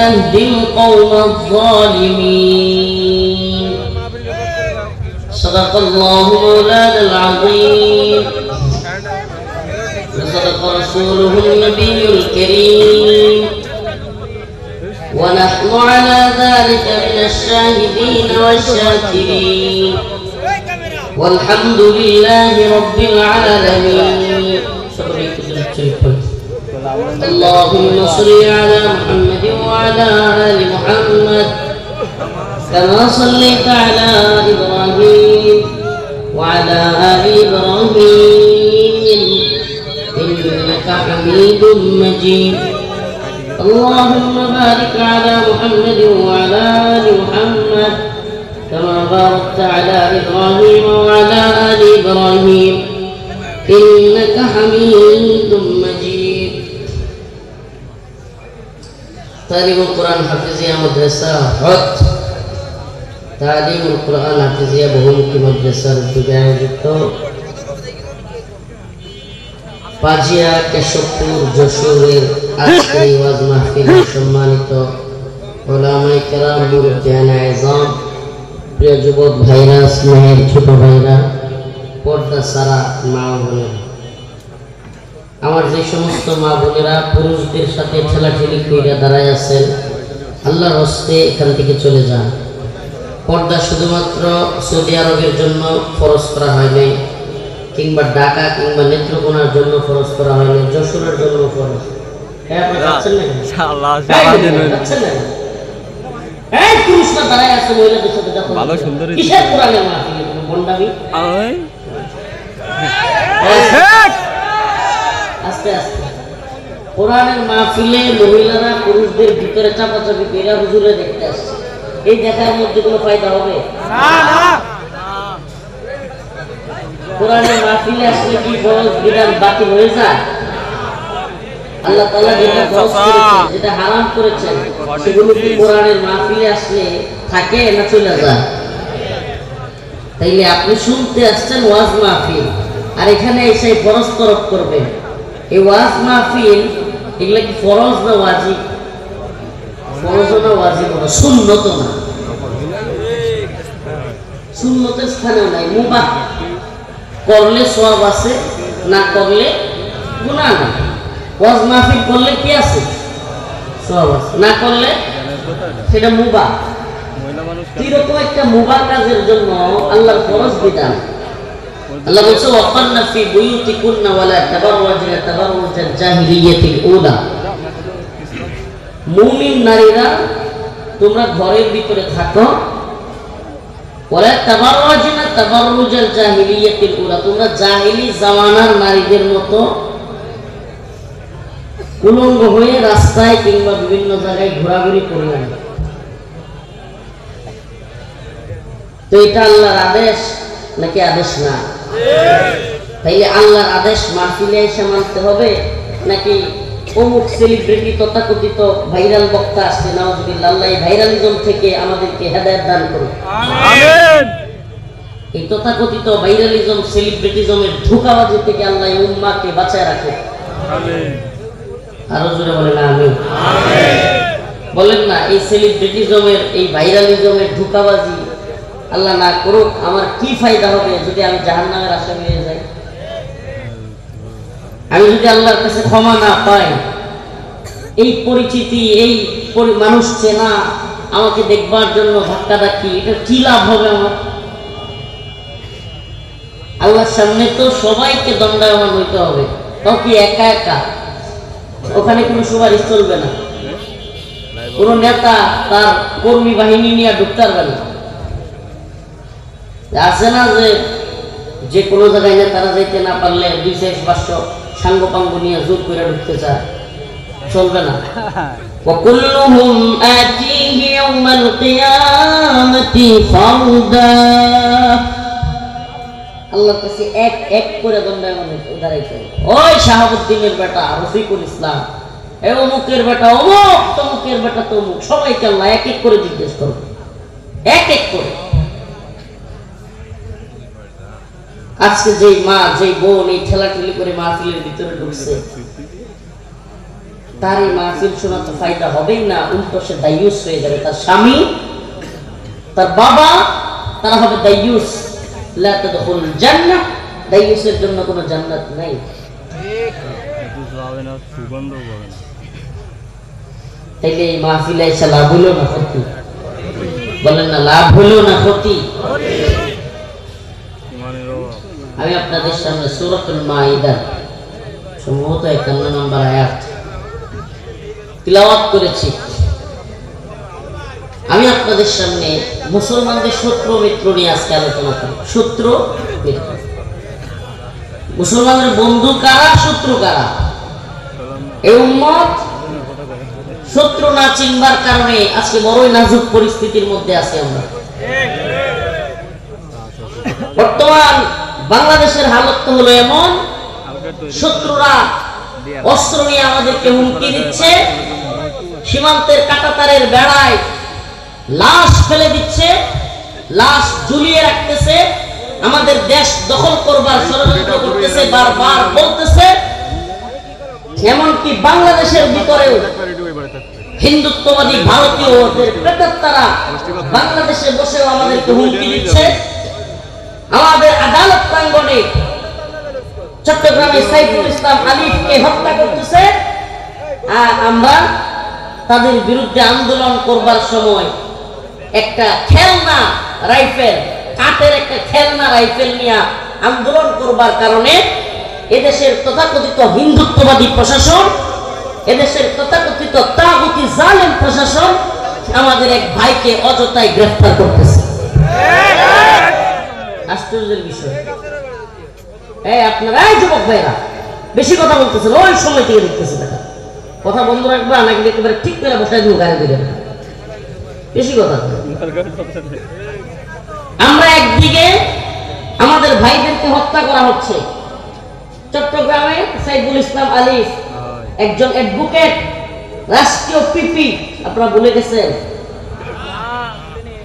يهدي القوم الظالمين. صدق الله مولانا العظيم وصدق رسوله النبي الكريم، ونحن على ذلك من الشاهدين والشاكرين، والحمد لله رب العالمين. اللهم صل على محمد وعلى آل محمد كما صليت على إبراهيم وعلى آل إبراهيم إنك حميد مجيد. اللهم بارك على محمد وعلى آل محمد كما باركت على إبراهيم وعلى آل إبراهيم إنك حميد مجيد. تعليم القرآن حفظية مدرسة حط تعليم القرآن حفظية বহুমুখী মাদ্রাসার উদ্যোগে আয়োজিত পাজিয়া কেশবপুর যশোরের আজকের ওয়াজ মাহফিলে সম্মানিত উলামায়ে কেরাম, মুরব্বিয়ানে আযম, প্রিয় যুবক ভাইরা, স্নেহের ছোট ভাইরা, পর্দা সারা মা বোনেরা, আমার যে সমস্ত মা বোনেরা পুরুষদের সাথে ঠেলাঠেলি কইরা দাঁড়ায় আছেন, আল্লাহর হস্তে এখান থেকে চলে যান। পর্দা শুধুমাত্র সৌদি আরবের জন্য ফরজ করা হয়নি, কিংবা ঢাকা কিংবা নেত্রকোনার জন্য ফরজ করা হয়নি, যশোরের জন্য ফরজ। হ্যাঁ, আপনারা যাচ্ছেন না? ইনশাআল্লাহ যাচ্ছেন না? এই পুরুষরা দাঁড়ায় আছে মহিলাদের সাথে, যখন ভালো সুন্দর কিসের কোরআনের মাহফিলে কোনো বন্ডামি? আস্তে আস্তে কোরআনের মাহফিলে মহিলারা পুরুষদের ভিতরে চাপাচাপি কইরা হুজুরে দেখতে আসছে। এই দেখার মধ্যে কোনো ফায়দা হবে না? না। কোরআনের মাহফিলে আসলে কি ফরজ বিধান বাতিল হয়ে যায়? আল্লাহ তাআলা যেটা ফরজ করেছেন, যেটা হারাম করেছেন, সেগুলো কি কোরআনের মাহফিলে আসলে থাকে না চলে যায়? তাইলে আপনি শুনতে আসছেন ওয়াজ মাহফিল, আর এখানে এসে ফরজ তরক করবেন। এই ওয়াজ মাহফিল এগুলা কি ফরজ না ওয়াজিব? ফরজ না ওয়াজিব না, সুন্নত না। সুন্নতের স্থানে নাই, মুবাহ। করলে সওয়াব আছে, না করলে গুনাহ নাই। ওয়াজ মাহফিল করলে কি আছে? সওয়াব আছে, না করলে সেটা মুবাহ। এরকম একটা মুবাহ কাজের জন্য আল্লাহর ফরজ বিধান। আল্লাহ বলছে ওয়াকান্না ফি বুয়ুতিকুন্না ওয়ালা তাবাররাজনা তাবাররুজাল জাহিলিয়াতিল উলা। মুমিন নারীরা তোমরা ঘরের ভিতরে থাকো, ওয়ালা তাবাররাজনা তাবাররুজাল জাহিলিয়াতিল উলা, তোমরা জাহিলি জামানার নারীদের মতো উলঙ্গ হয়ে রাস্তায় কিংবা বিভিন্ন জায়গায় ঘোরাঘুরি করবে না। তো এটা আল্লাহর আদেশ নাকি আদেশ না? তাইলে আল্লাহর আদেশ মাহফিলে এসে মানতে হবে, নাকি অমুক সেলিব্রিটি তথাকথিত ভাইরাল বক্তা আসছে, নাউজুবিল্লাহ, আল্লাহ এই ভাইরালিজম থেকে আমাদেরকে হেদায়েত দান করুন, আমিন। এই তথাকথিত ভাইরালিজম, সেলিব্রিটিজমের ধোঁকাবাজি থেকে আল্লাহ এই উম্মাহকে বাঁচায় রাখুন, আমিন। আরো জোরে বলেন আমিন, আমিন। বলেন না, এই সেলিব্রিটিজমের, এই ভাইরালিজমের ধোঁকাবাজি আল্লাহ না করুক। আমার কি ফায়দা হবে যদি আমি জাহান্নামের আসামি হয়ে যাই? আমি যদি আল্লাহর কাছে ক্ষমা না পাই, এই পরিচিতি, এই মানুষ চেনা, আমাকে দেখবার জন্য ধাক্কাধাক্কি, এটা কি লাভ হবে আমার? আল্লাহর সামনে তো সবাইকে দণ্ডায়মান হইতে হবে, তাও কি একা একা? ওখানে কোনো সুপারিশ চলবে না, কোনো নেতা তার কর্মী বাহিনী নিয়ে ঢুকতে পারবে না। আছে না যে কোনো জায়গায় নেতারা যাইতে না পারলে 200-500 সাঙ্গপাঙ্গ নিয়ে জোর করে ঢুকতে চায়, চলবে না। وكلهم آتيه يوم القيامة فردا। আল্লাহর কাছে এক এক করে দণ্ডায়মান দাঁড়াইতে হবে। ওই শাহাবুদ্দিনের বেটা রফিকুল ইসলাম, এই অমুকের বেটা অমুক, তমুকের বেটা তমুক, সবাইকে আল্লাহ এক এক করে জিজ্ঞেস করবে, এক এক করে। আজকে যেই মা, যেই বোন এই ঠেলাঠেলি করে মাহফিলের ভিতরে ঢুকছে, তার এই মাহফিল শোনা তো ফায়দা হবেই না, উল্টো সে দায়ুস হয়ে যাবে। তার স্বামী, তার বাবা, তারা হবে দায়ুস। লা তাদখুল জান্নাহ, দায়ুসের জন্য কোনো জান্নাত নাই। তাইলে এই মাহফিলে এসে লাভ হলো না ক্ষতি? বলেন না, লাভ হলো না ক্ষতি? আমি আপনাদের সামনে সূরাতুল মাইদা সম্ভবত 51 নম্বর আয়াত তিলাওয়াত করেছি। আমি আপনাদের সামনে মুসলমানদের শত্রু মিত্র নিয়ে আজকে আলোচনা করব। শত্রু মিত্র, মুসলমানদের বন্ধু কারা, শত্রু কারা? এই উম্মত শত্রু না চিনবার কারণে আজকে বড়ই নাজুক পরিস্থিতির মধ্যে আছি আমরা। বর্তমান বাংলাদেশের হালত তো হলো এমন, শত্রুরা অস্ত্র নিয়ে আমাদেরকে হুমকি দিচ্ছে, সীমান্তের কাঁটাতারের বেড়ায় লাশ ফেলে দিচ্ছে, লাশ ঝুলিয়ে রাখতেছে, আমাদের দেশ দখল করবার ষড়যন্ত্র করতেছে, বারবার বলতেছে। এমনকি বাংলাদেশের ভিতরেও হিন্দুত্ববাদী ভারতীয়দের প্রেতাত্মারা বাংলাদেশে বসেও আমাদেরকে হুমকি দিচ্ছে। আমাদের আদালত প্রাঙ্গণে চট্টগ্রামে সাইফুল ইসলাম আলিফকে হত্যা করতেছে, আর আমরা তাদের বিরুদ্ধে আন্দোলন করবার সময় একটা খেলনা রাইফেল, কাঠের একটা খেলনা রাইফেল নিয়ে আন্দোলন করবার কারণে এদেশের তথাকথিত হিন্দুত্ববাদী প্রশাসন, এদেশের তথাকথিত তাগুতি জালেম প্রশাসন আমাদের এক ভাইকে অযথায় গ্রেফতার করতেছে। আশ্চর্যের বিষয়। আপনারা এই যুবক ভাইরা বেশি কথা বলতেছেন, ওই সময় থেকে দেখতেছেন, কথা বন্ধ রাখবা নাকি একেবারে ঠিক করে বসায় দিয়ে গাড়ি দিলেন, বেশি কথা। আমরা একদিকে আমাদের ভাইদেরকে হত্যা করা হচ্ছে, চট্টগ্রামে সাইফুল ইসলাম আলিফ একজন অ্যাডভোকেট, রাষ্ট্রীয় পিপি, আপনারা ভুলে গেছেন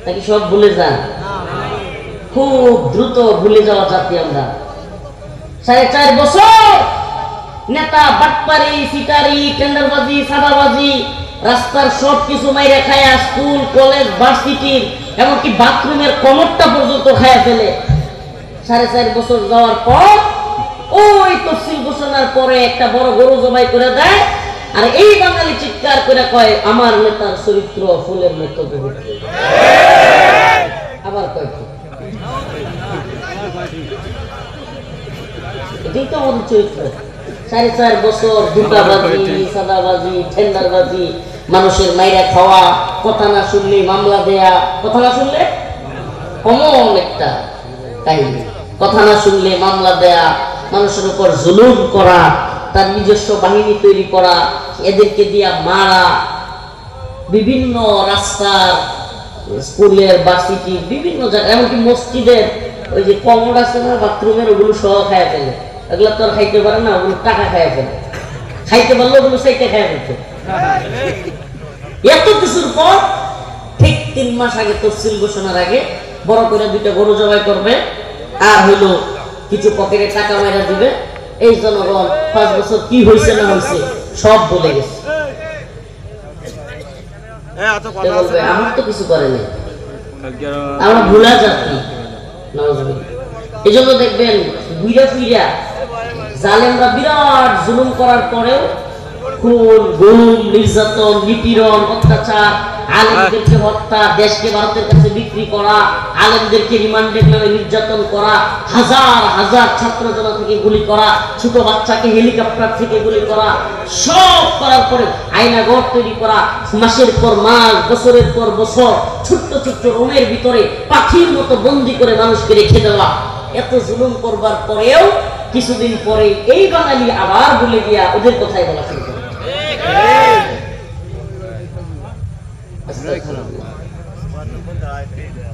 নাকি? সব ভুলে যান, খুব দ্রুত ভুলে যাওয়া জাতি আমরা। 4.5 বছর নেতা বাটপারি, সিটারি, টেন্ডারবাজি, সাদাবাজি, রাস্তার সব কিছু মাইরে খায়া, স্কুল কলেজ ভার্সিটির এমনকি বাথরুমের কমরটা পর্যন্ত খায়া ফেলে। 4.5 বছর যাওয়ার পর ওই তফসিল ঘোষণার পরে একটা বড় গরু জবাই করে দেয়, আর এই বাঙালি চিৎকার করে কয় আমার নেতার চরিত্র ফুলের মতো পবিত্র। আবার কয় এটাই তো আমাদের চরিত্র। 4.5 বছর ধোঁকাবাজি, সাদাবাজি, টেন্ডারবাজি, মানুষের মাইরা খাওয়া, কথা না শুনলে মামলা দেয়া, কথা না শুনলে কমন একটা কাহিনী, কথা না শুনলে মামলা দেয়া, মানুষের উপর জুলুম করা, তার নিজস্ব বাহিনী তৈরি করা, এদেরকে দিয়া মারা, বিভিন্ন রাস্তার, স্কুলের, ভার্সিটির বিভিন্ন জায়গায়, এমনকি মসজিদের ওই যে কমোড আছে না বাথরুমের, ওগুলো সহ খায় ফেলে। এগুলো তো আর খাইতে পারে না, ওগুলো টাকা খায় ফেলে, খাইতে পারলে ওগুলো সেইটা খায় ফেলছে। এত কিছুর পর ঠিক 3 মাস আগে তফসিল ঘোষণার আগে বড় করে 2টা গরু জবাই করবে, আর হইলো কিছু পকেটে টাকা মাইরা দিবে। এই জনগণ 5 বছর কি হয়েছে না হয়েছে সব বলে গেছে। আমার তো কিছু করে নাই, আমরা ভুলা জাতি। এই জন্য দেখবেন বুইরা ফিরা জালেমরা বিরাট জুলুম করার পরেও খুন, গুম, নির্যাতন, নিপীড়ন, অত্যাচার, আলেমদেরকে হত্যা, দেশকে ভারতের কাছে বিক্রি করা, আলেমদেরকে রিমান্ডের নামে নির্যাতন করা, হাজার হাজার ছাত্র জনতা থেকে গুলি করা, ছোট বাচ্চাকে হেলিকপ্টার থেকে গুলি করা, সব করার পরে আয়নাঘর তৈরি করা, মাসের পর মাস, বছরের পর বছর ছোট্ট ছোট্ট রুমের ভিতরে পাখির মতো বন্দি করে মানুষকে রেখে দেওয়া, এত জুলুম করবার পরেও কিছুদিন পরে এই বাঙালি আবার ভুলে গিয়া ওদের কথাই বলা শুরু করে।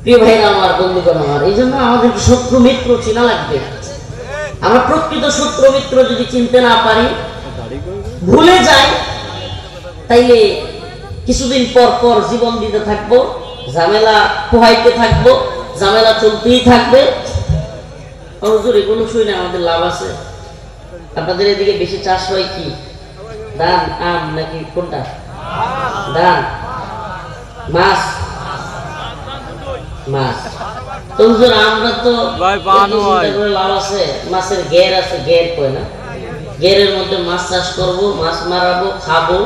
প্রিয় ভাইরা আমার, বন্ধুগণ আমার, এই জন্য আমাদের শত্রু মিত্র চেনা লাগবে। আমরা প্রকৃত শত্রু মিত্র যদি চিনতে না পারি, ভুলে যাই, তাইলে কিছুদিন পর পর জীবন দিতে থাকবো, ঝামেলা পোহাইতে থাকবো, ঝামেলা চলতেই থাকবে। হুজুর এগুলো শুনে আমাদের লাভ আছে? আপনাদের এদিকে বেশি চাষ হয় কি? দান আম নাকি কোনটা? দান মাছ মাছ। তো হুজুর আমরা তো লাভ আছে, মাছের ঘের আছে, ঘের কয় না, ঘেরের মধ্যে মাছ চাষ করবো, মাছ মারাবো, খাবো,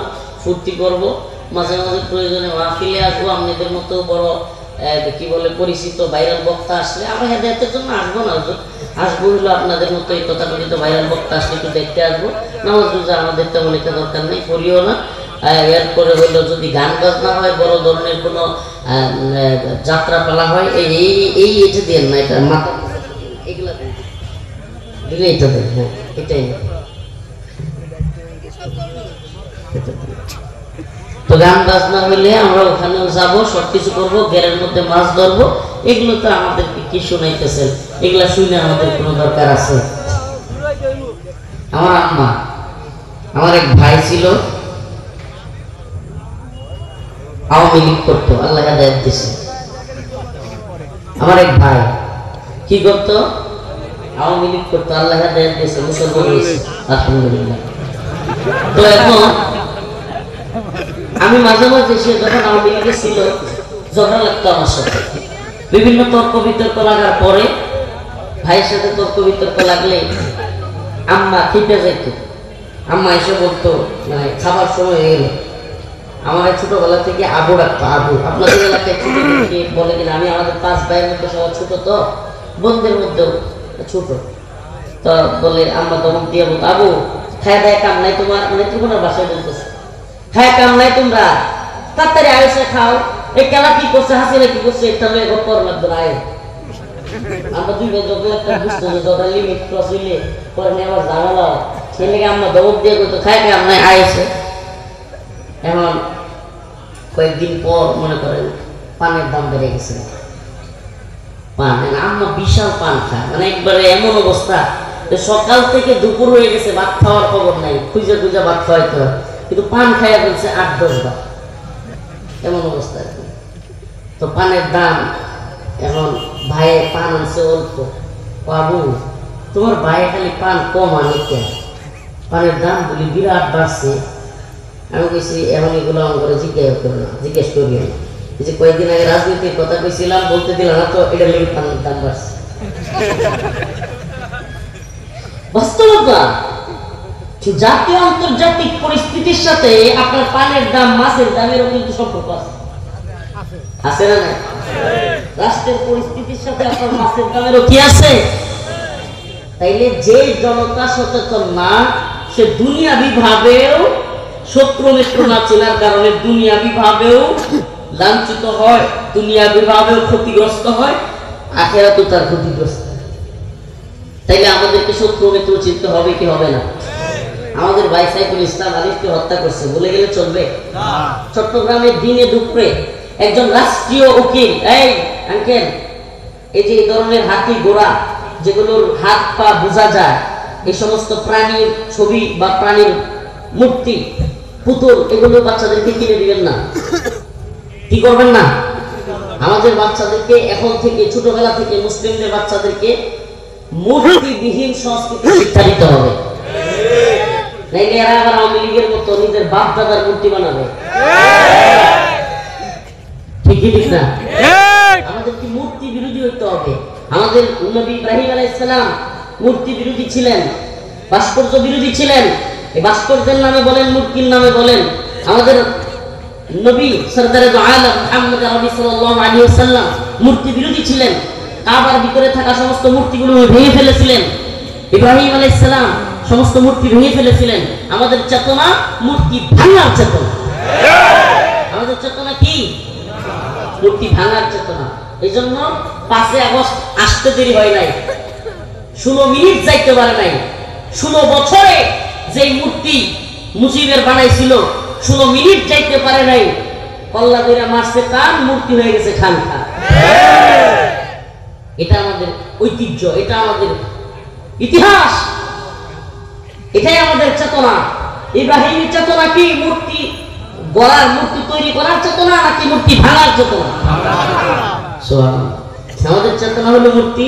ফুর্তি করবো, মাঝে মাঝে প্রয়োজনে মাহফিলে আসবো। আপনাদের মতো বড় কি বলে পরিচিত ভাইরাল বক্তা আসলে আমরা হেদায়েতের জন্য আসবো না, আসবো হলো আপনাদের মতো এই তথাকথিত ভাইরাল বক্তা আসলে একটু দেখতে আসবো। নামাজ রোজা আমাদের তেমন একটা দরকার নেই, করিও না। এরপরে হইলো যদি গান বাজনা হয়, বড় ধরনের কোনো যাত্রা পালা হয়, এই এটা দেন না, এটা মাথা এগুলা দিলে এটা দেন। হ্যাঁ এটাই। তো গান বাজনা হইলে আমরা ওখানেও যাবো, সবকিছু করবো, ঘেরের মধ্যে মাছ ধরবো। এগুলো তো আমাদেরকে কি শুনাইতেছেন? এগুলা শুনে আমাদের কোনো দরকার আছে? আমার আম্মা, আমার এক ভাই ছিল আওয়ামী লীগ করতো, আল্লাহ হেদায়েত দিয়েছে। আমার এক ভাই কি করতো? আওয়ামী লীগ করতো, আল্লাহ হেদায়েত দিয়েছে, মুসলমান হয়েছে আলহামদুলিল্লাহ। তো এখন আমি মাঝে মাঝে সে যখন আওয়ামী লীগে ছিল ঝগড়া লাগতো আমার সাথে, বিভিন্ন তর্ক বিতর্ক লাগার পরে ভাইয়ের সাথে তর্ক বিতর্ক লাগলে আম্মা খেপে যাইতো। আম্মা এসে বলতো, মানে খাবার সময় হয়ে গেল, আমার ছোটবেলা থেকে আবু ডাকতো, আবু। আপনাদের এলাকায় ছোট বলে কিনা? আমি আমাদের 5 ভাইয়ের মধ্যে সবার ছোট, তো বোনদের মধ্যেও ছোট। তো বলে আম্মা দমক দিয়ে বলতো, আবু খায় দায় কাম নাই তোমার? মানে ত্রিপুরার ভাষায় বলতেছে, খায় কাম নাই তোমরা, তাড়াতাড়ি আয়সা খাও। এই খেলা কি করছে, হাসিনা কি করছে, এটা লয়ে গপ করা লাগতো না। আমরা দুই ভাই যত একটা বুঝতো যে যত লিমিট ক্রস হইলে পরে নিয়ে আবার ঝামেলা হয়, সেই লেগে আমরা দমক দিয়ে করতো, খায় কাম নাই আয়সে। এখন কয়েকদিন পর মনে করেন পানের দাম বেড়ে গেছে, পান আম্মা বিশাল পান খায়, মানে একবারে এমন অবস্থা সকাল থেকে দুপুর হয়ে গেছে, ভাত খাওয়ার খবর নাই, খুঁজে খুঁজে ভাত খাওয়াইতে হয়, কিন্তু পান খাইয়া ফেলছে 8-10 বার, এমন অবস্থা। তো পানের দাম এখন ভাইয়ে পান আনছে অল্প, বাবু তোমার ভাই খালি পান কম আনে কেন? পানের দাম বলি বিরাট বাড়ছে। আমি কইছি এখন এগুলো আমার করে জিজ্ঞেস করি না, যে কয়েকদিন আগে রাজনীতির কথা কইছিলাম, বলতে দিলাম না, তো এটা লেগে পানের দাম বাড়ছে। বাস্তবতা জাতীয় আন্তর্জাতিক পরিস্থিতির সাথে আপনার পানের দাম, মাছের দামেরও কিন্তু সম্পর্ক আছে, আছে না? রাষ্ট্রের পরিস্থিতির সাথে আপনার মাছের দামেরও কি আছে? তাইলে যে জনতা সচেতন না, সে দুনিয়াবি ভাবেও শত্রু মিত্র না চেনার কারণে দুনিয়াবি ভাবেও লাঞ্ছিত হয়, দুনিয়াবি ভাবেও ক্ষতিগ্রস্ত হয়, আখেরাতে তার ক্ষতিগ্রস্ত। তাইলে আমাদেরকে শত্রু মিত্র চিনতে হবে কি হবে না? আমাদের ভাই সাইফুল ইসলাম আলিফকে হত্যা করছে, বলে গেলে চলবে? চট্টগ্রামের দিনে দুপুরে একজন রাষ্ট্রীয় উকিল, এই আঙ্কেল, এই যে এই ধরনের হাতি ঘোড়া যেগুলোর হাত পা বোঝা যায়, এই সমস্ত প্রাণীর ছবি বা প্রাণীর মূর্তি, পুতুল, এগুলো বাচ্চাদেরকে কিনে দিবেন না। কি করবেন না? আমাদের বাচ্চাদেরকে এখন থেকে, ছোটবেলা থেকে মুসলিমদের বাচ্চাদেরকে মূর্তিবিহীন সংস্কৃতি শিক্ষা দিতে হবে, নাইলে এরা আবার আওয়ামী লীগের মতো নিজের বাপ দাদার মূর্তি বানাবে। ঠিক না? আমাদেরকে মূর্তি বিরোধী হইতে হবে। আমাদের নবী ইব্রাহিম আলাইহিস সালাম মূর্তি বিরোধী ছিলেন, ভাস্কর্য বিরোধী ছিলেন। এই ভাস্কর্যের নামে বলেন, মূর্তির নামে বলেন, আমাদের নবী সরদারে দো আলম মুহাম্মদ আরবি সাল্লাল্লাহু আলাইহি ওয়াসাল্লাম মূর্তি বিরোধী ছিলেন। কাবার ভিতরে থাকা সমস্ত মূর্তিগুলো ভেঙে ফেলেছিলেন। ইব্রাহিম আলাইহিস সালাম সমস্ত মূর্তি ভেঙে ফেলেছিলেন। আমাদের চেতনা মূর্তি ভাঙার চেতনা। আমাদের চেতনা কি? মূর্তি ভাঙার চেতনা। এই জন্য 5 আগস্ট আসতে দেরি হয় নাই, 16 মিনিট যাইতে পারে নাই। 16 বছরে যে মূর্তি মুজিবের বানাইছিল 16 মিনিট যাইতে পারে নাই, কল্লা দইরা মারছে কান, মূর্তি হয়ে গেছে খান খা। এটা আমাদের ঐতিহ্য, এটা আমাদের ইতিহাস, এটাই আমাদের চেতনা। ইব্রাহিমের চেতনা কি? মূর্তি গড়ার, মূর্তি তৈরি করার চেতনা নাকি মূর্তি ভাঙার চেতনা? আমাদের চেতনা হলো মূর্তি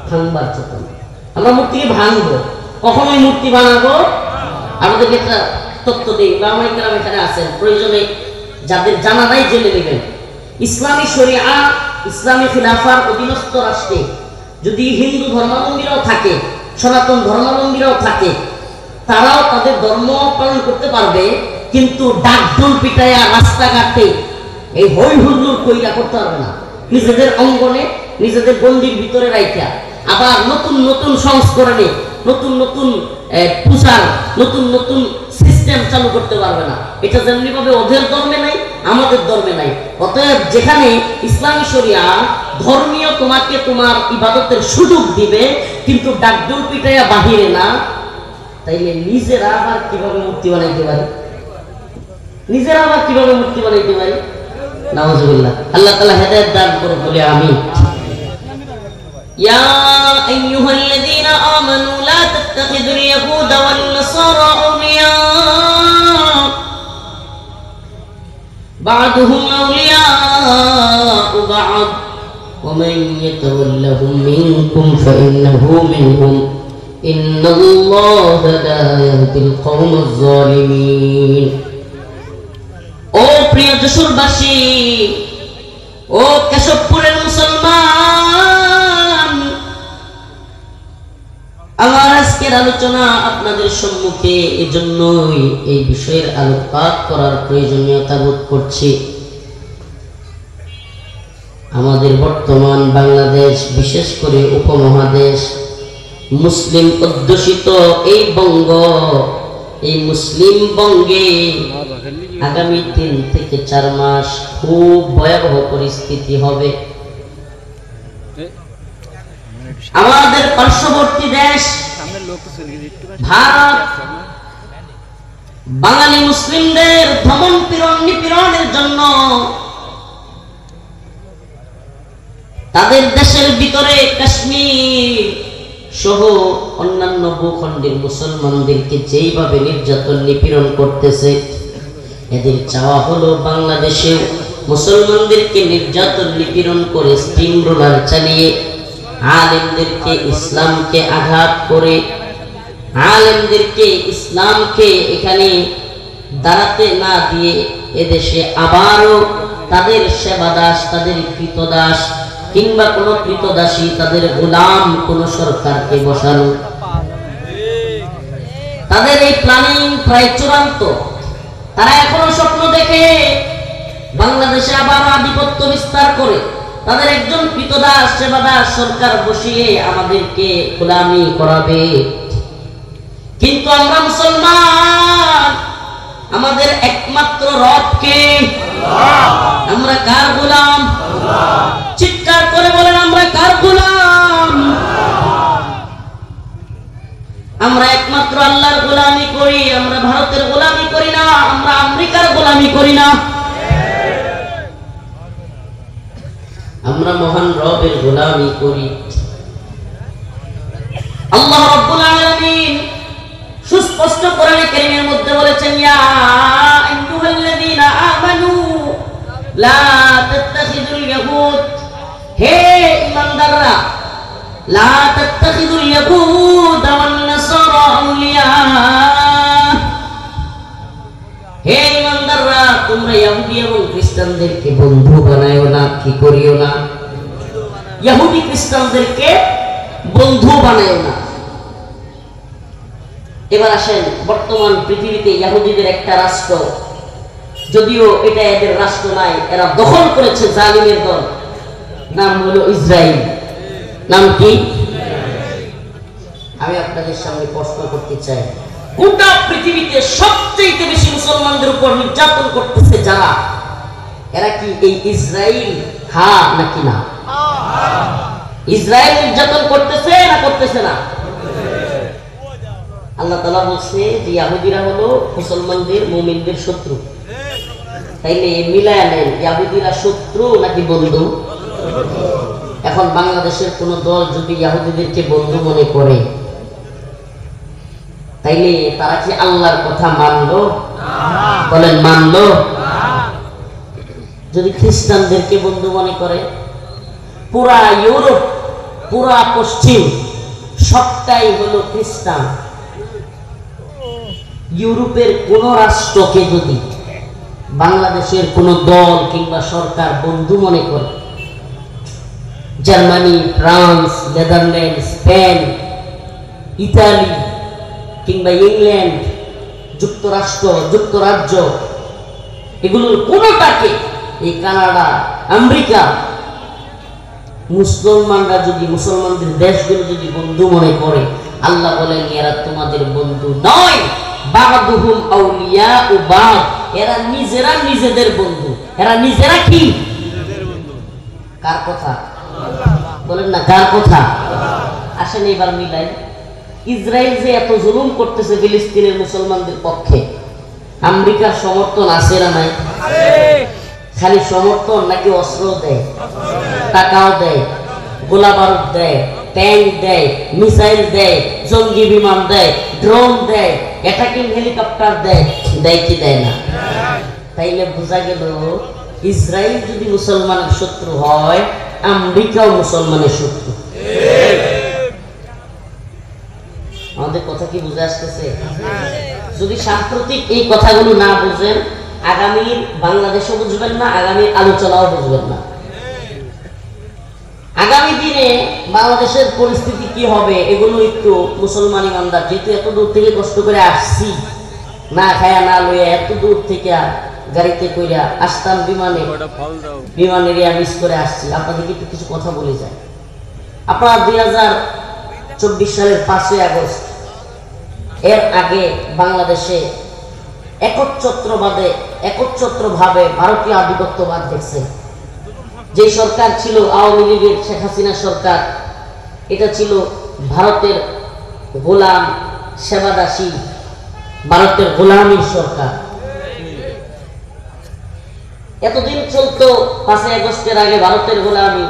ভাঙবার চেতনা। আমরা মূর্তিকে ভাঙবো, কখনোই মূর্তি বানাবো। আমাদেরকে একটা তথ্য দেই, উলামায়ে কেরাম এখানে আছেন, প্রয়োজনে যাদের জানা নাই জেনে নেবেন। ইসলামী শরিয়া, ইসলামী খিলাফার অধীনস্থ রাষ্ট্রে যদি হিন্দু ধর্মাবলম্বীরাও থাকে, সনাতন ধর্মাবলম্বীরাও থাকে, তারাও তাদের ধর্ম পালন করতে পারবে, কিন্তু ডাকঢোল পিটায়া রাস্তাঘাটে এই হই হুল্লোড় কইরা করতে পারবে না। নিজেদের অঙ্গনে, নিজেদের গণ্ডির ভিতরে রাইখা আবার নতুন নতুন সংস্করণে নতুন নতুন প্রচার, নতুন নতুন সিস্টেম চালু করতে পারবে না। এটা যেমনি ভাবে ওদের ধর্মে নাই, আমাদের ধর্মে নাই। অতএব যেখানে ইসলামী শরিয়া ধর্মীয় তোমাকে তোমার ইবাদতের সুযোগ দিবে, কিন্তু ডাকডোল পিটাইয়া বাহিরে না, তাইলে নিজেরা আবার কিভাবে মূর্তি বানাইতে পারি? নিজেরা আবার কিভাবে মূর্তি বানাইতে পারি? নাউজুবিল্লাহ। আল্লাহ তাআলা হেদায়েত দান করুন বলে আমিন। يا أيها الذين آمنوا لا تتخذوا اليهود والنصارى أولياء بعضهم أولياء بعض ومن يتولهم منكم فإنه منهم إن الله لا يهدي القوم الظالمين। ও প্রিয় যশোরবাসী, ও কেশবপুরের মুসলমান, আমার আজকের আলোচনা আপনাদের সম্মুখে এজন্যই এই বিষয়ের আলোকপাত করার প্রয়োজনীয়তা বোধ করছি। আমাদের বর্তমান বাংলাদেশ, বিশেষ করে উপমহাদেশ, মুসলিম অধ্যুষিত এই বঙ্গ, এই মুসলিম বঙ্গে আগামী 3 থেকে 4 মাস খুব ভয়াবহ পরিস্থিতি হবে। আমাদের পার্শ্ববর্তী দেশ ভারত বাঙালি মুসলিমদের দমন পীড়ন নিপীড়নের জন্য তাদের দেশের ভিতরে কাশ্মীর সহ অন্যান্য ভূখণ্ডের মুসলমানদেরকে যেইভাবে নির্যাতন নিপীড়ন করতেছে, এদের চাওয়া হলো বাংলাদেশে মুসলমানদেরকে নির্যাতন নিপীড়ন করে স্টিম রোলার চালিয়ে আলেমদেরকে, ইসলামকে আঘাত করে, আলেমদেরকে, ইসলামকে এখানে দাঁড়াতে না দিয়ে এদেশে আবারও তাদের সেবাদাস, তাদের কৃতদাস কিংবা কোন কৃতদাসী, তাদের গোলাম কোন সরকারকে বসানো, তাদের এই প্ল্যানিং প্রায় চূড়ান্ত। তারা এখনো স্বপ্ন দেখে বাংলাদেশে আবার আধিপত্য বিস্তার করে তাদের একজন কৃতদাস, সেবাদাস সরকার বসিয়ে আমাদেরকে গোলামি করাবে। কিন্তু আমরা মুসলমান, আমাদের একমাত্র রবকে, আমরা কার গোলাম? চিৎকার করে বলেন, আমরা কার গোলাম? আমরা একমাত্র আল্লাহর গোলামি করি। আমরা ভারতের গোলামি করি না, আমরা আমেরিকার গোলামি করি না, আমরা মহান রবের গোলামি করি। আল্লাহ রাব্বুল আলামিন সুস্পষ্ট কোরআনে কারীমের মধ্যে বলেছেন, ইয়া আইয়ুহাল্লাযীনা আমানু লা তাত্তাখিযুল ইয়াহুদ, হে ঈমানদাররা, লা তাত্তাখিযুল ইয়াহুদ ওয়ান নাসারা আউলিয়া, হে ঈমানদাররা, তোমরা ইহুদি এবং খ্রিস্টানদেরকে বন্ধু বানায়ো না। কি করিও না? ইহুদি খ্রিস্টানদেরকে বন্ধু বানায়ো না। এবার আসেন, বর্তমান পৃথিবীতে ইহুদিদের একটা রাষ্ট্র, যদিও এটা এদের রাষ্ট্র নাই, এরা দখল করেছে জালিমের দল, নাম হলো ইসরায়েল। নাম কি? আমি আপনাদের সামনে প্রশ্ন করতে চাই, গোটা পৃথিবীতে সবচেয়ে বেশি মুসলমানদের উপর নির্যাতন করতেছে যারা, এরা কি এই ইসরায়েল? হ্যাঁ নাকি না? ইসরায়েল নির্যাতন করতেছে না করতেছে না? আল্লাহ তাআলা বলছে যে ইহুদিরা হলো মুসলমানদের, মুমিনদের শত্রু। তাইলে মিলায়া নেন, ইহুদিরা শত্রু নাকি বন্ধু? এখন বাংলাদেশের কোন দল যদি ইহুদিদেরকে বন্ধু মনে করে, তাইলে তারা কি আল্লাহর কথা মানলো? বলেন মানলো? যদি খ্রিস্টানদেরকে বন্ধু মনে করে, পুরা ইউরোপ, পুরা পশ্চিম সবটাই হলো খ্রিস্টান। ইউরোপের কোন রাষ্ট্রকে যদি বাংলাদেশের কোন দল কিংবা সরকার বন্ধু মনে করে, Germany, France, Netherland, Spain, Italy কিংবা ইংল্যান্ড, যুক্তরাষ্ট্র, যুক্তরাজ্য, এগুলোর কোনটাকে, এই কানাডা, আমেরিকা, মুসলমানরা যদি, মুসলমানদের দেশগুলো যদি বন্ধু মনে করে, আল্লাহ বলেন এরা তোমাদের বন্ধু নয়, বা'দুহুম আউলিয়াউ বা'দ, এরা নিজেরা নিজেদের বন্ধু। এরা নিজেরা কি? কার কথা বলেন না, কার কথা? আসেন এবার মিলাই। ইসরায়েল যে এত জুলুম করতেছে ফিলিস্তিনের মুসলমানদের পক্ষে, আমেরিকার সমর্থন আছে না নাই? খালি সমর্থন নাকি অস্ত্র দেয়, টাকাও দেয়, গোলা বারুদ দেয়, ট্যাঙ্ক দেয়, মিসাইল দেয়, জঙ্গি বিমান দেয়, ড্রোন দেয়, অ্যাটাকিং হেলিকপ্টার দেয়, দেয় কি দেয় না? তাইলে বোঝা গেল ইসরায়েল যদি মুসলমানের শত্রু হয়, আমেরিকাও মুসলমানের শত্রু। আমাদের কথা কি বুঝে আসতেছে? যদি সাম্প্রতিক এই কথাগুলো না বুঝেন, আগামীর বাংলাদেশও বুঝবেন না, আগামীর আলোচনাও বুঝবেন না। আগামী দিনে বাংলাদেশের পরিস্থিতি কি হবে, এগুলো একটু মুসলমান ইমানদার, যেহেতু এত দূর থেকে কষ্ট করে আসছি, না খায়া না লইয়া এত দূর থেকে গাড়িতে কইরা আসতাম, বিমান এরিয়া মিস করে আসছি, আপনাদেরকে একটু কিছু কথা বলে যায়। আপনারা 2024 সালের 5ই আগস্ট এর আগে বাংলাদেশে একচ্ছত্রভাবে ভারতীয় আধিপত্যবাদ দেখছে। যে সরকার ছিল আওয়ামী লীগের, শেখ হাসিনা সরকার, এটা ছিল ভারতের গোলাম, সেবাদাসী, ভারতের গোলামীর সরকার। এতদিন চলতো 5ই আগস্টের আগে ভারতের গোলামি,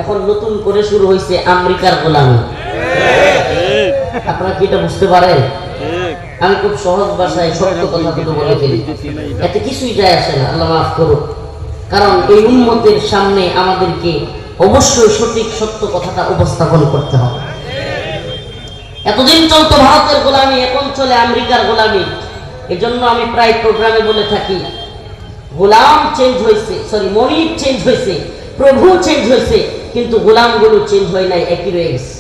এখন নতুন করে শুরু হয়েছে আমেরিকার গোলামি। আপনারা কি এটা বুঝতে পারেন? আমি খুব সহজ ভাষায় সত্য কথাগুলো বলে ফেলি, এতে কিছুই যায় আসে না, আল্লাহ মাফ করুন। কারণ এই উম্মতের সামনে আমাদেরকে অবশ্যই সঠিক সত্য কথাটা উপস্থাপন করতে হবে। এতদিন চলতো ভারতের গোলামি, এখন চলে আমেরিকার গোলামি। এজন্য আমি প্রায় প্রোগ্রামে বলে থাকি, গোলাম চেঞ্জ হয়েছে, মনিব চেঞ্জ হয়েছে, প্রভু চেঞ্জ হয়েছে, কিন্তু গোলামগুলো চেঞ্জ হয় নাই, একই রয়ে গেছে।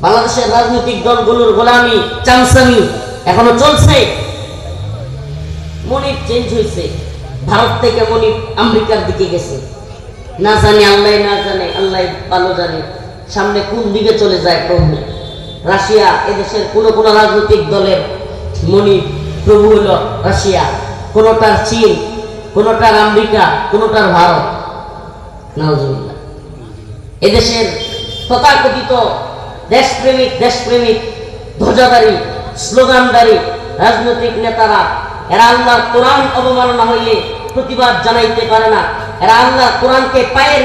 বাংলাদেশের রাজনৈতিক দলগুলোর গোলামি, চামচামি এখনো চলছে। মনিব চেঞ্জ হয়েছে, ভারত থেকে মনিব আমেরিকার দিকে গেছে, না জানি আল্লাহ, না জানে আল্লাহ ভালো জানে সামনে কোন দিকে চলে যায় প্রভু। রাশিয়া, এদেশের কোন কোন রাজনৈতিক দলের মনিব, প্রভু হলো রাশিয়া, কোনটার চীন, কোনটার আমেরিকা, কোনটার ভারত। নাউজুবিল্লাহ। এদেশের তথাকথিত দেশপ্রেমিক ধ্বজাধারী, স্লোগানধারী রাজনৈতিক নেতারা, এরা আল্লাহর কোরআন অবমাননা হইলে প্রতিবাদ জানাইতে পারে না। এরা আল্লাহর কোরআনকে পায়ের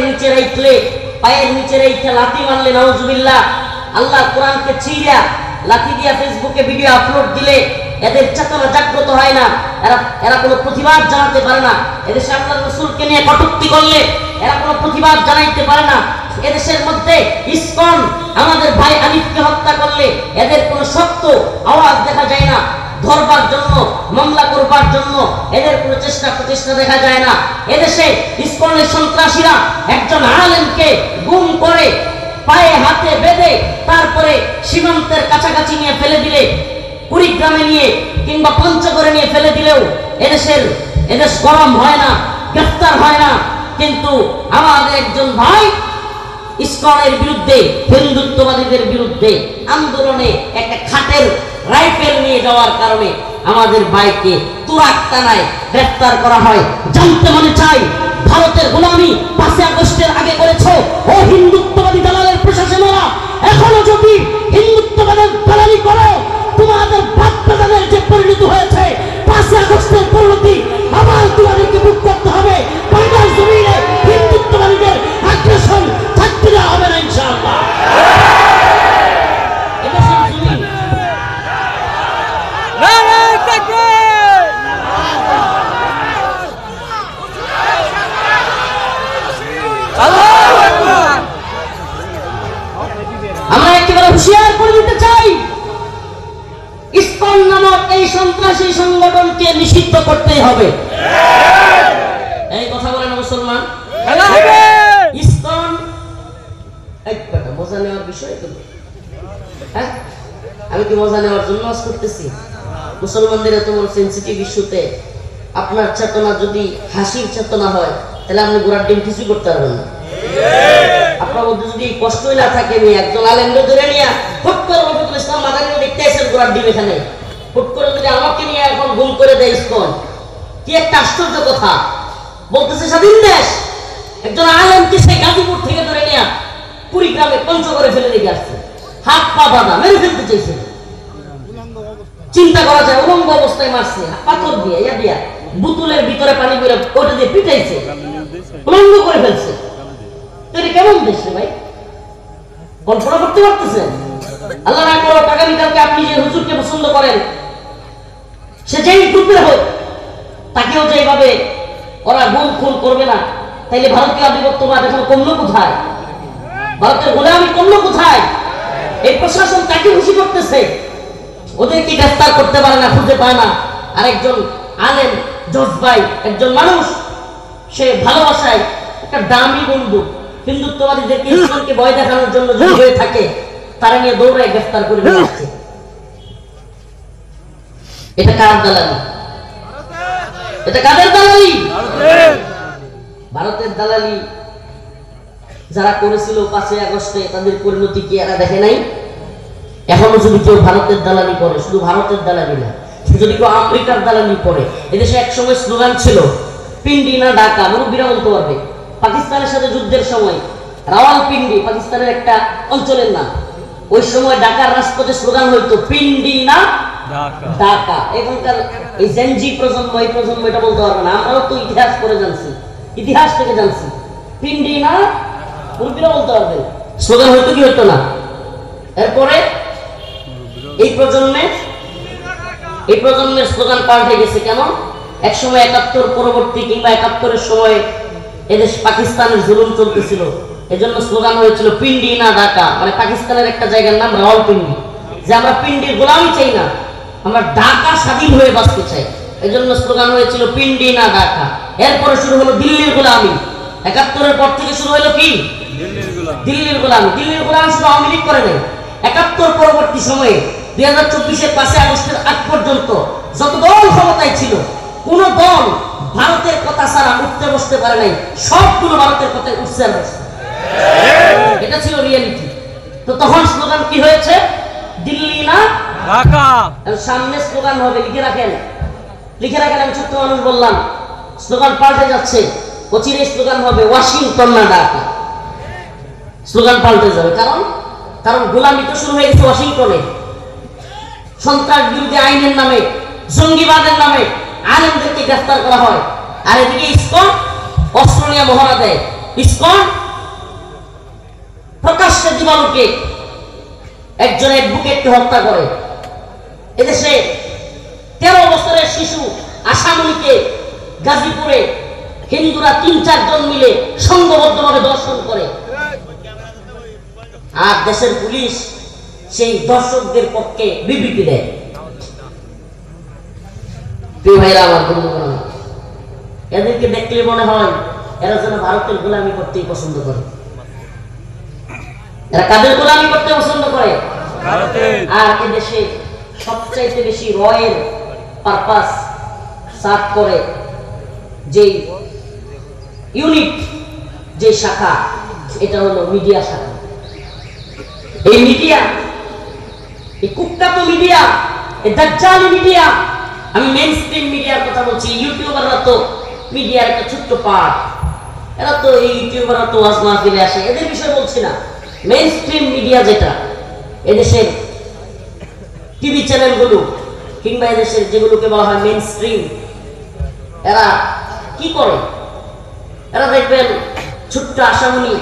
নিচে রেখে লাথি মারলে, নাউজুবিল্লাহ, আল্লাহর কোরআনকে ছিঁড়া লাথি দিয়া ফেসবুকে ভিডিও আপলোড দিলে এদের চেতনা জাগ্রত হয় না, এরা কোনো প্রতিবাদ জানাতে পারে না। এদেশে আল্লাহর রাসূলকে নিয়ে কটূক্তি করলে এরা কোনো প্রতিবাদ জানাইতে পারে না। এদেশের মধ্যে ইসকন আমাদের ভাই আলিফকে হত্যা করলে এদের কোনো শক্ত আওয়াজ দেখা যায় না। ধরবার জন্য, মামলা করবার জন্য এদের কোনো প্রচেষ্টা দেখা যায় না। এদেশে ইসকনের সন্ত্রাসীরা একজন আলেমকে গুম করে পায়ে হাতে বেঁধে তারপরে সীমান্তের কাছাকাছি নিয়ে ফেলে দিলে, কুড়িগ্রামে নিয়ে কিংবা পঞ্চগড়ে নিয়ে ফেলে দিলেও এদেশ গরম হয় না, গ্রেফতার হয় না। কিন্তু আমাদের একজন ভাই ইসকনের বিরুদ্ধে, হিন্দুত্ববাদীদের বিরুদ্ধে আন্দোলনে একটা খাটের রাইফেল নিয়ে যাওয়ার কারণে আমাদের ভাইকে তুরাকতানায় গ্রেফতার করা হয়। জানতে মনে চাই, ভারতের গোলামি 5ই আগস্টের আগে করেছো ও হিন্দুত্ববাদী দালালের প্রশাসনেরা, এখনো যদি হিন্দুত্ববাদের দালালি করো, তোমাদের বাপ দাদাদের যে পরিণতি হয়েছে 5ই আগস্টের পরিণতি আবার তোমাদেরকে ভোগ করতে হবে। বাংলার জমিনে হিন্দুত্ববাদীদের আগ্রাসন থাকতে দেওয়া হবে না ইনশাআল্লাহ। আমরা একেবারে হুঁশিয়ার করে দিতে চাই, খেলতেই হবে। এই কথা বলে না মুসলমান? ইসকন একটা মজা নেওয়ার বিষয় তো। হ্যাঁ, আমি কি মজা নেওয়ার জন্য আজ করতেছি? মুসলমানদের এত বড় সেন্সিটিভ ইস্যুতে আপনার চেতনা যদি হাসির চেতনা হয়, তাহলে আপনি গোড়ার ডিম কিছু করতে পারবেন না। আপনার মধ্যে যদি কষ্টই না থাকে, আমি একজন আলেমকে ধরে নিয়ে হুট করে রফিকুল ইসলাম মাদানী দেখতে আসেন গোড়ার ডিম এখানে, হুট করে যদি আমাকে নিয়ে এখন গুম করে দেয় ইসকন, কি একটা আশ্চর্য কথা। বলতেছে স্বাধীন দেশ, একজন আলেমকে সেই গাজীপুর থেকে ধরে নিয়ে কুড়িগ্রামে পঞ্চগড়ে ফেলে রেখে আসছে, হাত পা বাঁধা, মেরে ফেলতে চাইছে। চিন্তা করা যায়, উলঙ্গ অবস্থায় মারছে, পাথর দিয়ে ইয়া দিয়া, বোতলের ভিতরে পানি করে ওটা দিয়ে পিটাইছে, উলঙ্গ করে ফেলছে। এটা কেমন দেশ রে ভাই? কল্পনা করতে পারতেছেন? আল্লাহ না করো আগামীকালকে আপনি যে হুজুরকে পছন্দ করেন, সে যেই গ্রুপের হোক, তাকেও যে এইভাবে ওরা গুম খুন করবে না, তাইলে ভারতীয় আধিপত্যবাদ এখন কমলো কোথায়? ভারতের গোলামি কমলো কোথায়? এই প্রশাসন তাকে খুশি করতেছে, ওদেরকে গ্রেফতার করতে পারে না, খুঁজে পায় না। আরেকজন আলেম জজবাই একজন মানুষ, সে ভালোবাসায় একটা দামি বন্দুক হিন্দুত্ববাদীদেরকে ইসলামকে ভয় দেখানোর জন্য যদি হয়ে থাকে, তারা নিয়ে দৌড়ায় গ্রেফতার করে নিয়ে আসছে। এটা কার দালালি? এটা কাদের দালালি? ভারতের দালালি যারা করেছিল 5ই আগস্টে, তাদের পরিণতি কি এরা দেখে নাই? এখনো যদি কেউ ভারতের দালালি করে, শুধু ভারতের দালালি না, যদি কেউ আমেরিকার দালালি করে, এদেশে একসময় স্লোগান ছিল পিন্ডি না ঢাকা, মুরব্বীরা বলতে পারবে। পাকিস্তানের সাথে যুদ্ধের সময় রাওয়ালপিন্ডি পাকিস্তানের একটা অঞ্চলের নাম, ওই সময় ঢাকার রাজপথে স্লোগান হইতো পিন্ডি না ঢাকা। এখনকার এই জেনজি প্রজন্ম, এই প্রজন্ম এটা বলতে পারবে না, আমরাও তো ইতিহাস করে জানছি, ইতিহাস থেকে জানছি, পিন্ডি না মুরব্বীরা বলতে পারবে, স্লোগান হইতো কি হইতো না। এরপরে এই প্রজন্মের স্লোগান পাল্টে গেছে। কেন? একসময় 71 পরবর্তী কিংবা 71-এর সময় এদেশ পাকিস্তানের জুলুম চলতেছিল, এজন্য স্লোগান হয়েছিল পিন্ডি না ঢাকা, মানে পাকিস্তানের একটা জায়গার নাম রাওয়ালপিন্ডি, যে আমরা পিন্ডির গোলামি চাই না, আমরা ঢাকা স্বাধীন হয়ে বাঁচতে চাই, এজন্য স্লোগান হয়েছিল পিন্ডি না ঢাকা। এরপরে শুরু হলো দিল্লির গোলামি, 71-এর পর থেকে শুরু হলো কি? দিল্লির গোলামি। দিল্লির গোলামি শুধু আওয়ামী লীগ করে নাই, 71 পরবর্তী সময়ে 2024-এর 5ই আগস্টের আগ পর্যন্ত যত দল ক্ষমতায় ছিল, কোন দল ভারতের কথা ছাড়া উঠতে বসতে পারে নাই, সবগুলো ভারতের কথায় উঠছে আর বসছে। এটা ছিল রিয়েলিটি। তো তখন স্লোগান কি হয়েছে? দিল্লি না ঢাকা। সামনে স্লোগান হবে, লিখে রাখেন, লিখে রাখেন। আমি ছোট্ট মানুষ বললাম, স্লোগান পাল্টে যাচ্ছে, অচিরে স্লোগান হবে ওয়াশিংটন না ঢাকা। স্লোগান পাল্টে যাবে, কারণ গোলামি তো শুরু হয়ে গেছে ওয়াশিংটনে। সন্ত্রাস বিরোধী আইনের নামে, জঙ্গিবাদের নামে আলেমদেরকে গ্রেফতার করা হয়, আর এদিকে ইসকন অস্ত্র নিয়ে মহড়া দেয়। ইসকন প্রকাশ্যে দিবালোকে একজন অ্যাডভোকেটকে হত্যা করে। এদেশে 13 বছরের শিশু আশামণিকে গাজীপুরে হিন্দুরা 3-4 জন মিলে সংঘবদ্ধভাবে দর্শন করে, আর দেশের পুলিশ সেই দর্শকদের পক্ষে বিবৃতি দেয়। ভাইরা আমার বন্ধুগণ, এদেরকে দেখলে মনে হয় এরা যেন ভারতের গোলামি করতেই পছন্দ করে। এরা কাদের গোলামি করতে পছন্দ করে? আর এদেশে সবচাইতে বেশি রয়ের পারপাস সার্ভ করে যে ইউনিট, যে শাখা, এটা হলো মিডিয়া শাখা। এই মিডিয়া, এই কুখ্যাত মিডিয়া, এই দাজ্জালি মিডিয়া, আমি মেইনস্ট্রিম মিডিয়ার কথা বলছি। ইউটিউবাররা তো মিডিয়ার একটা ছোট্ট পার্ট, এরা তো এই ইউটিউবাররা তো ওয়াজ মাহফিলে আসে, এদের বিষয় বলছি না। মেইনস্ট্রিম মিডিয়া যেটা, এদেশের টিভি চ্যানেলগুলো কিংবা এদেশের যেগুলোকে বলা হয় মেইনস্ট্রিম, এরা কি করে? এরা দেখবেন ছোট্ট আশামণি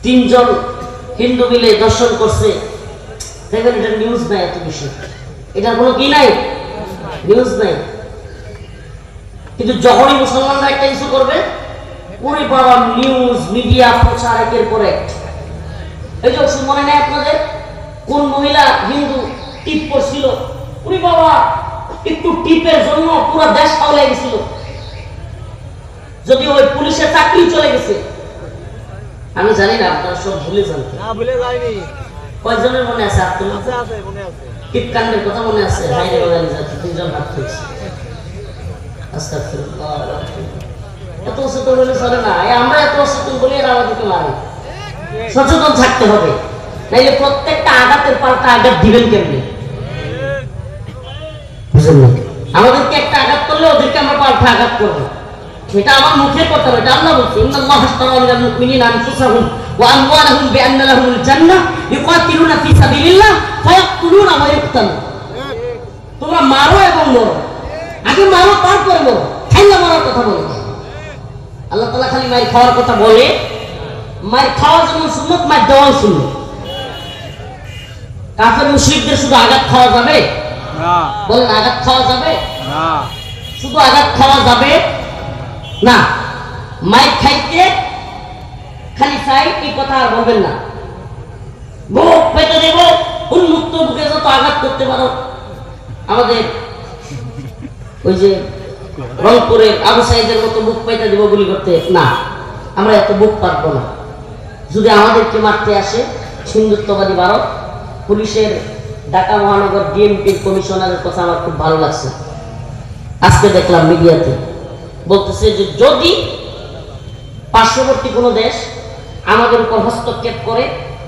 3 জন হিন্দু মিলে দর্শন করছে, দেখবেন এটা নিউজ নাই, এত বেশি এটার কোনো কি নাই, নিউজ নাই। কিন্তু যখনই মুসলমানরা একটা ইস্যু করবে, ওরে বাবা নিউজ মিডিয়া প্রচার একের পর এক। এই যে মনে নেই আপনাদের, কোন মহিলা হিন্দু টিপ করছিল, ওরে বাবা একটু টিপের জন্য পুরো দেশ হাওলায় গেছিল, যদি ওই পুলিশের চাকরি চলে গেছে। আমি জানি না আপনারা সব ভুলে যান। না ভুলে যাইনি। কয়জনের মনে আছে? আপনার আছে আছে মনে আছে। টিপকান্ডের কথা মনে আছে? হাইরে বলেন যাচ্ছে তিনজন হাত তুলছে। আস্তাগফিরুল্লাহ। এত সচেতন হলে চলে না। আমরা এত সচেতন বলি আর আমাদেরকে মারে। সচেতন থাকতে হবে, নাইলে প্রত্যেকটা আঘাতের পাল্টা আঘাত দিবেন কেমনি? বুঝলেন না? আমাদেরকে একটা আঘাত করলে ওদেরকে আমরা পাল্টা আঘাত করবো। সেটা আমার মুখের কথা না, এটা আল্লাহ বলছে, ইন্নাল্লাহা আশতারা মিনাল মুমিনিনা আনফুসাহুম ওয়া আমওয়ালাহুম বিআন্না লাহুমুল জান্নাহ ইউকাতিলুনা ফি সাবিলিল্লাহ ফায়াকতুলুনা ওয়া ইউকতালুন। তোমরা মারো এবং মরো, আগে মারো তারপরে মরো। খাইলা মারার কথা বলে আল্লাহ তাআলা খালি মার খাওয়ার কথা বলে, মার খাওয়া যেমন সুন্নাত, মার দেওয়াও সুন্নাত। কাফের মুশরিকদের শুধু আঘাত খাওয়া যাবে না, বলেন আঘাত খাওয়া যাবে না, শুধু আঘাত খাওয়া যাবে না। মাইক খাইতে খালি চাই এই কথা আর বলবেন না। বুক পেতে দেব, উন্মুক্ত বুকে যত আঘাত করতে পারো। আমাদের ওই যে রংপুরের আবু সাইদের মতো বুক পাইতে দেব গুলি করতে না, আমরা এত বুক পারবো না। যদি আমাদেরকে মারতে আসে হিন্দুত্ববাদী ভারত, পুলিশের ঢাকা মহানগর ডিএমপির কমিশনারের কথা আমার খুব ভালো লাগছে। আজকে দেখলাম মিডিয়াতে বলতেছে যে যদি পার্শ্ববর্তী কোনো দেশ আমাদের উপর হস্তক্ষেপ করে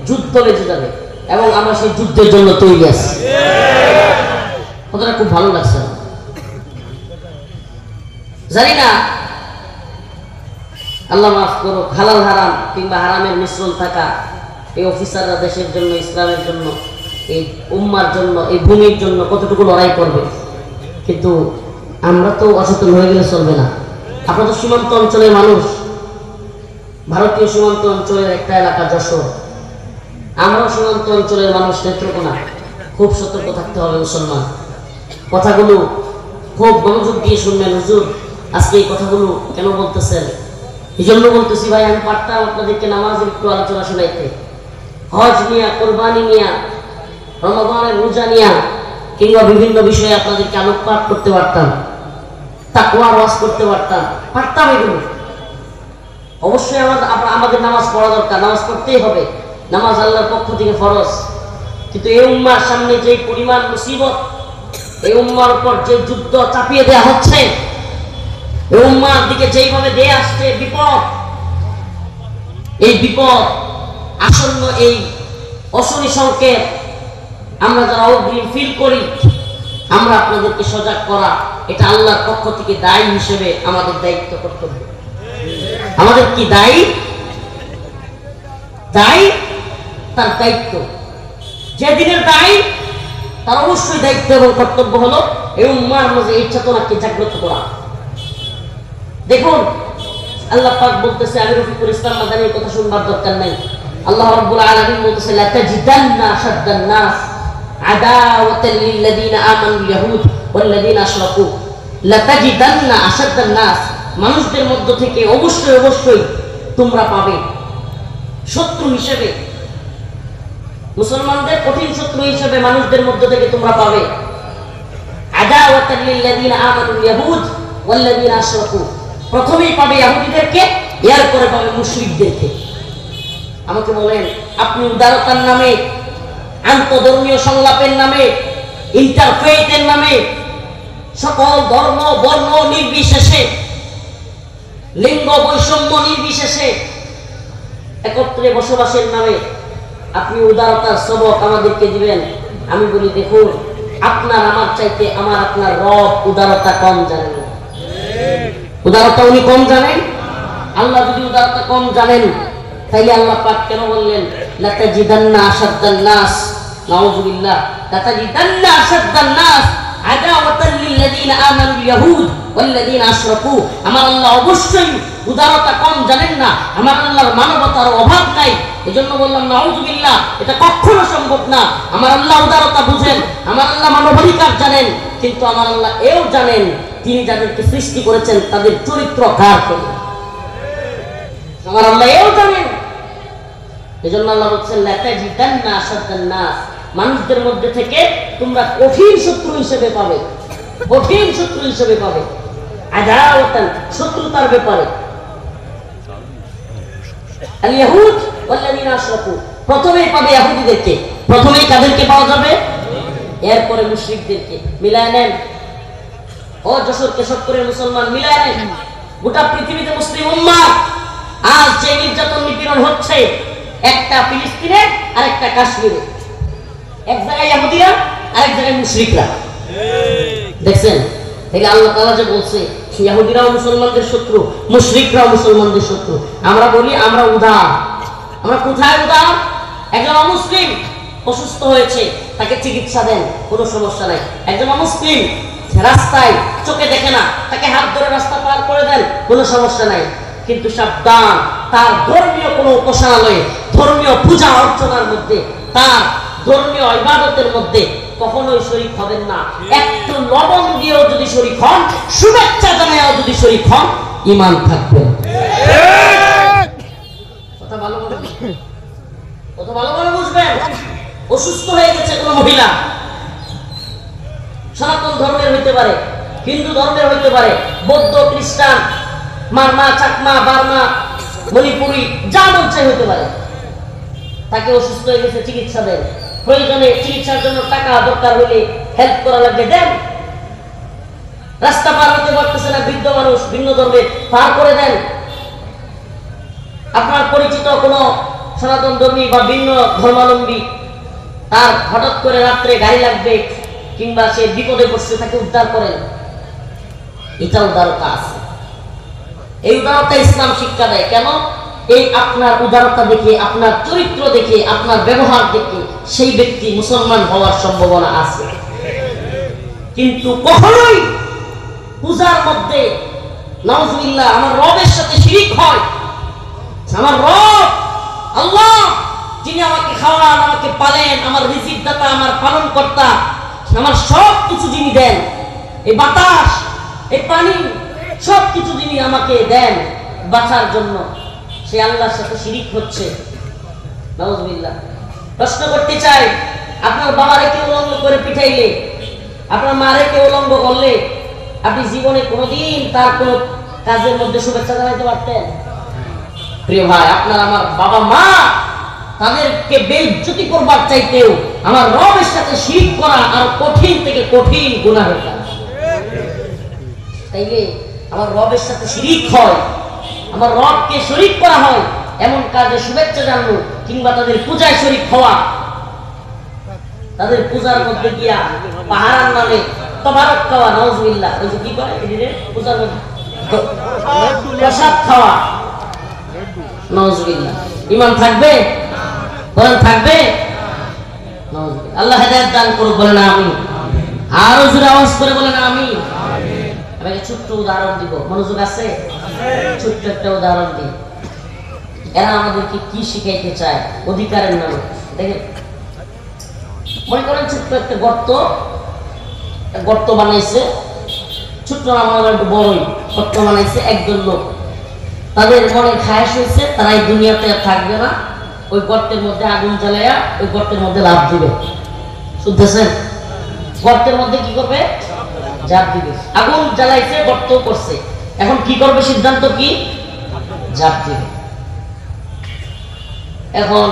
যুদ্ধ বেঁচে যাবে এবং আমরা সেই যুদ্ধের জন্য তৈরি আছি। কথাটা খুব ভালো লাগছে। জানি না, আল্লাহ মাফ করো, হালাল হারাম কিংবা হারামের মিশ্রণ থাকা এই অফিসাররা দেশের জন্য, ইসলামের জন্য, এই উম্মার জন্য, এই ভূমির জন্য কতটুকু লড়াই করবে। কিন্তু আমরা তো অসচেতন হয়ে গেলে চলবে না। আপনারা তো সীমান্ত অঞ্চলের মানুষ, ভারতীয় সীমান্ত অঞ্চলের একটা এলাকা যশোর, আমরাও সীমান্ত অঞ্চলের মানুষ, নেত্রকোনা। খুব সতর্ক থাকতে হবে মুসলমান। কথাগুলো খুব মনোযোগ দিয়ে শুনবেন। হুজুর আজকে এই কথাগুলো কেন বলতেছেন? এই জন্য বলতেছি ভাই, আমি পারতাম আপনাদেরকে নামাজের একটু আলোচনা শোনাইতে, হজ নিয়া, কোরবানি নিয়া, রমাদানের রোজা নিয়া, কিংবা বিভিন্ন বিষয়ে আপনাদেরকে আলোকপাত করতে পারতাম, তাকওয়ার ওয়াজ করতে পারতাম এগুলো। অবশ্যই আমাদের নামাজ পড়া দরকার, নামাজ পড়তেই হবে, নামাজ আল্লাহর পক্ষ থেকে ফরজ। কিন্তু এই উম্মার সামনে যে পরিমাণ মুসিবত, এই উম্মার উপর যে যুদ্ধ চাপিয়ে দেওয়া হচ্ছে, এই উম্মার দিকে যেইভাবে দিয়ে আসছে বিপদ, এই বিপদ আসন্ন, এই অশনি সংকেত আমরা যারা অগ্রিম ফিল করি, আমরা আপনাদেরকে সজাগ করা, এটা আল্লাহর পক্ষ থেকে দায়ী হিসেবে আমাদের দায়িত্ব, কর্তব্য। আমাদের কি দায়ী? দায়ী তার দায়িত্ব, যে দিনের দায়ী তার অবশ্যই দায়িত্ব এবং কর্তব্য হলো এই উম্মার মাঝে এই চেতনাকে জাগ্রত করা। দেখুন আল্লাহ পাক বলতেছে, আমি রফিকুল ইসলাম মাদানির কথা শুনবার দরকার নাই। আল্লাহ রাব্বুল আলামিন বলতেছে, লা তাজিদান্না আশাদ্দান নাস আদাওয়াতাল লিল্লাযিনা আমানুল ইয়াহুদ ওয়াল্লাযিনা আশরাকু। লা তাজিদান্না আশাদ্দান নাস, মানুষদের মধ্য থেকে অবশ্যই অবশ্যই তোমরা পাবে শত্রু হিসেবে, মুসলমানদের কঠিন শত্রু হিসেবে মানুষদের মধ্য থেকে তোমরা পাবে আদাওয়াতাল লিল্লাযিনা আমানুল ইয়াহুদ ওয়াল্লাযিনা আশরাকু। প্রথমেই পাবে ইহুদিদেরকে, এরপরে পাবে মুশরিকদেরকে। আমাকে বলেন, আপনি উদারতার নামে, আন্তধর্মীয় সংলাপের নামে, ইন্টারফেথের নামে, সকল ধর্ম বর্ণ নির্বিশেষে, লিঙ্গ বৈষম্য নির্বিশেষে একত্রে বসবাসের নামে আপনি উদারতার সবক আমাদেরকে দিবেন। আমি বলি, দেখুন আপনার আমার চাইতে আমার আপনার রব উদারতা কম জানেন না। উদারতা উনি কম জানেন? আল্লাহ যদি উদারতা কম জানেন, তাইলে আল্লাহ পাক কেন বললেন লা তাজিদান্না আশাদ্দান নাস, নাউযুবিল্লাহ, লা তাজিদান্না আশাদ্দান নাস আদাওয়াতাল লিল্লাযিনা আমানুল ইয়াহুদ ওয়াল্লাযিনা আশরাকু। আমার আল্লাহ অবশ্যই উদারতা কম জানেন না, আমার আল্লাহর মানবতার অভাব নাই। এজন্য বললাম নাউযুবিল্লাহ, এটা কখনো সম্ভব না। আমার আল্লাহ উদারতা বুঝেন, আমার আল্লাহ মানবাধিকার জানেন, কিন্তু আমার আল্লাহ এও জানেন তিনি যাদেরকে সৃষ্টি করেছেন তাদের চরিত্র কার কেমন, আমার আল্লাহ এও জানেন। এজন্য আল্লাহ বলছেন লা তাজিদান্না আশাদ্দান নাস, মানুষদের মধ্যে থেকে তোমরা কঠিন শত্রু হিসেবে পাবে কঠিন শত্রু হিসেবে পাবে, আদাওয়াতান শত্রুতার ব্যাপারে। আল ইয়াহুদ ওয়াল্লাযিনা আশরাকু, প্রথমেই পাবে ইহুদিদেরকে, প্রথমেই কাদেরকে পাওয়া যাবে? এরপরে মুশরিকদেরকে। মিলায় নেন ও যশোর কেশবপুরের মুসলমান, মিলায় নেন। গোটা পৃথিবীতে মুসলিম উম্মাহ আজ যে নির্যাতন নিপীড়ন হচ্ছে, একটা ফিলিস্তিনে আর একটা কাশ্মীরে, এক জায়গায় ইহুদিরা আর এক জায়গায় মুশরিকরা। দেখছেন? তাহলে আল্লাহ তাআলা যে বলছে ইহুদিরাও মুসলমানদের শত্রু, মুশরিকরাও মুসলমানদের শত্রু। আমরা বলি আমরা উদার। আমরা কোথায় উদার? একজন অমুসলিম অসুস্থ হয়েছে, তাকে চিকিৎসা দেন, কোনো সমস্যা নাই। একজন অমুসলিম রাস্তায় চোখে দেখে না, তাকে হাত ধরে রাস্তা পার করে দেন, কোনো সমস্যা নাই। কিন্তু সাবধান, তার ধর্মীয় কোনো উপাসনালয়ে, ধর্মীয় পূজা অর্চনার মধ্যে, তার ধর্মীয় ইবাদতের মধ্যে কখনোই শরীক হবেন না। একটু লবণ দিয়েও যদি শরীক হন, শুভেচ্ছা জানায়ও যদি শরীক হন, ঈমান থাকবে। কথা ভালো করে বুঝবেন, কথা ভালো করে বুঝবেন। অসুস্থ হয়ে গেছে কোনো মহিলা, সনাতন ধর্মের হইতে পারে, হিন্দু ধর্মের হইতে পারে, বৌদ্ধ, খ্রিস্টান, মারমা, চাকমা, বার্মা, মণিপুরি, যা মন চাই হইতে পারে। তাকে অসুস্থ হয়ে গেছে, চিকিৎসা দেন। প্রয়োজনে চিকিৎসার জন্য টাকা দরকার হলে হেল্প করা লাগবে, দেন। রাস্তা পার হতে পারতেছে না বৃদ্ধ মানুষ, ভিন্ন ধর্মের, পার করে দেন। আপনার পরিচিত কোনো সনাতন ধর্মী বা ভিন্ন ধর্মাবলম্বী, তার হঠাৎ করে রাত্রে গাড়ি লাগবে কিংবা সে বিপদে পড়ছে, তাকে উদ্ধার করেন। এটা উদারতা আছে। এই উদারতা ইসলাম শিক্ষা দেয়। কেন? এই আপনার উদারতা দেখে, আপনার চরিত্র দেখে, আপনার ব্যবহার দেখে সেই ব্যক্তি মুসলমান হওয়ার সম্ভাবনা আছে। কিন্তু কখনোই পূজার মধ্যে নাউজুবিল্লাহ আমার রবের সাথে শিরিক হয়। আমার রব আল্লাহ, যিনি আমাকে খাওয়ান, আমাকে পালেন, আমার রিজিক দাতা, আমার পালন কর্তা, আমার সব কিছু যিনি দেন, এই বাতাস, এই পানি, সব কিছু যিনি আমাকে দেন বাঁচার জন্য, সে আল্লাহর সাথে শিরিক হচ্ছে। নাউজুবিল্লাহ। প্রশ্ন করতে চাই, আপনার বাবারে কেউ উলঙ্গ করে পিঠাইলে, আপনার মারে কেউ উলঙ্গ করলে, আপনি জীবনে কোনোদিন তার কোনো কাজের মধ্যে শুভেচ্ছা জানাইতে পারতেন? প্রিয় ভাই, আপনার আমার বাবা মা, তাদেরকে বেইজ্জতি করবার চাইতেও আমার রবের সাথে শিরক করা আর কঠিন থেকে কঠিন গুনাহের কাজ। তাইলে আমার রবের সাথে শিরক হয়, আমার রবকে শরীক করা হয়, এমন কাজে শুভেচ্ছা জানানো কিংবা তাদের পূজায় শরীক হওয়া, তাদের পূজার মধ্যে গিয়া পাহারার নামে তবারক খাওয়া, নাউজুবিল্লাহ, ওই যে কি করে এদিকে পূজার মধ্যে প্রসাদ খাওয়া, নাউজুবিল্লাহ, ঈমান থাকবে? বলেন থাকবে? নাউজুবিল্লাহ। আল্লাহ হেদায়েত দান করুক, বলেন আমিন। আরো জোরে আওয়াজ করে বলেন আমিন। আমি একটা ছোট্ট উদাহরণ দিব, মনোযোগ আছে? ছোট্ট একটা উদাহরণ দিই। এরা আমাদেরকে কি শিখাইতে চায় অধিকারের নামে? দেখেন, মনে করেন ছোট্ট একটা গর্ত বানাইছে, ছোট্ট আমার একটু বড়ই গর্ত বানাইছে একজন লোক। তাদের মনে খায়াস হয়েছে তারা এই দুনিয়াতে আর থাকবে না, ওই গর্তের মধ্যে আগুন জ্বালাইয়া ওই গর্তের মধ্যে লাফ দিবে। শুনতেছেন? গর্তের মধ্যে কি করবে? ঝাঁপ দিবে। আগুন জ্বালাইছে, গর্ত করছে, এখন কি করবে? সিদ্ধান্ত কি? ঝাঁপ দিবে। এখন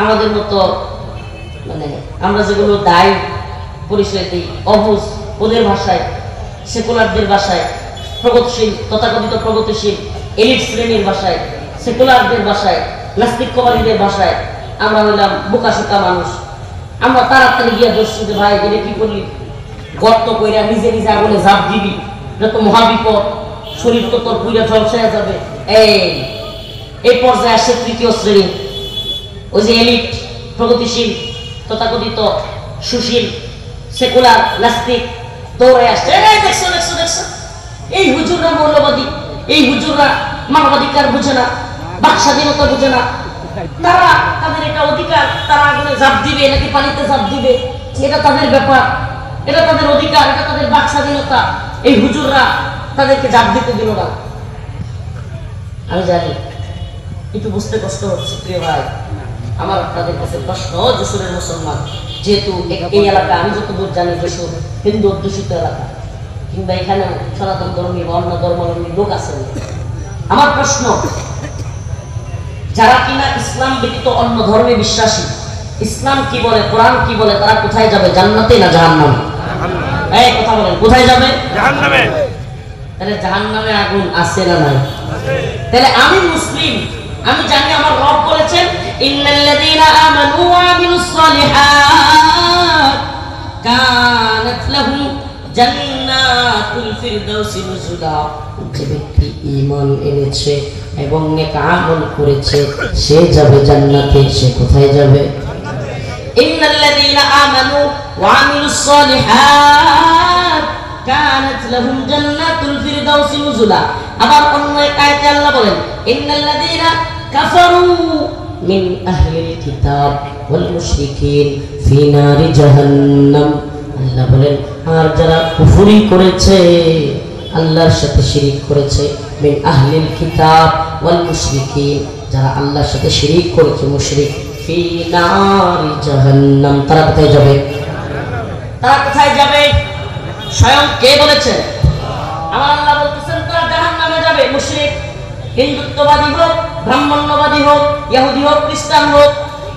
আমাদের মতো মানে আমরা যেগুলো দায় পরিচয় দিই, অবুঝ, ওদের ভাষায়, সেকুলারদের ভাষায়, প্রগতিশীল, তথাকথিত প্রগতিশীল এলিট শ্রেণীর ভাষায়, সেকুলারদের ভাষায়, নাস্তিকবাদীদের ভাষায় আমরা হইলাম বোকাশোকা মানুষ। আমরা তাড়াতাড়ি গিয়া ধরছি যে ভাই এটা কি করলি? গর্ত কইরা নিজে নিজে আগুনে ঝাঁপ দিবি, এটা তো মহাবিপদ, শরীর তো তোর পুইরা ঝলসায়া যাবে। এই পর্যায়ে আসে তৃতীয় শ্রেণী, ওই যে এলিট, প্রগতিশীল, তথাকথিত সুশীল, সেকুলার, নাস্তিক দৌড়ে আসছে। দেখছো দেখছো দেখছো, এই হুজুররা মৌলবাদী, এই হুজুররা মানবাধিকার বুঝে না, বাক স্বাধীনতা বুঝে না, তারা তাদের এটা অধিকার, তারা আগুনে ঝাঁপ দিবে নাকি পানিতে ঝাঁপ দিবে, এটা তাদের ব্যাপার, এটা তাদের অধিকার, এটা তাদের বাক স্বাধীনতা। এই হুজুররা তাদেরকে ঝাঁপ দিতে দিল না। আমি জানি একটু বুঝতে কষ্ট হচ্ছে প্রিয় ভাই, আমার আপনাদের কাছে প্রশ্ন, যশোরের মুসলমান, যেহেতু এই এলাকা আমি যতদূর জানি যশোর হিন্দু অধ্যুষিত এলাকা, কিংবা এখানে সনাতন ধর্মী বা অন্য ধর্মাবলম্বী লোক আছেন। আমার প্রশ্ন, যারা কিনা ইসলাম ব্যতীত অন্য ধর্মে বিশ্বাসী, ইসলাম কি বলে, কোরআন কি বলে, তারা কোথায় যাবে, জান্নাতে না জাহান্নামে? এই কথা বলেন, কোথায় যাবে? জাহান্নামে। তাহলে জাহান্নামে আগুন আছে না নাই? তাহলে আমি মুসলিম, আমি জানি আমার রব বলেছেন ইন্নাল্লাযীনা আমানু ওয়া আমিলুস সালিহাত কানাত লাহুম জান্নাতুল ফিরদাউসি নুজুলা। যে ব্যক্তি ঈমান এনেছে এবং নেক আমল করেছে সে যাবে জান্নাতে। সে কোথায় যাবে? ইন্নাল্লাযীনা আমানু ওয়া আমিলুস সালিহাত কানাত লাহুম জান্নাতুল ফিরদাউসি নুজুলা। আবার অন্য এক আয়াতে আল্লাহ বলেন ইন্নাল্লাযীনা কাফারু মিন আহলিল কিতাব ওয়াল মুশরিকিন ফি নারি জাহান্নাম। আল্লাহ বলেন আর যারা কুফরি করেছে, আল্লাহর সাথে শিরিক করেছে, মিন আহলিল কিতাব ওয়াল মুশরিকিন, যারা আল্লাহর সাথে শিরিক করেছে, মুশরিক, ফি নারি জাহান্নাম, তারা কোথায় যাবে? তারা কোথায় যাবে? স্বয়ং কে বলেছেন? আমার আল্লাহ বলতেছেন তারা জাহান্নামে যাবে। মুশরিক, হিন্দুত্ববাদী হোক, ব্রাহ্মণ্যবাদী হোক, ইহুদি হোক, খ্রিস্টান হোক,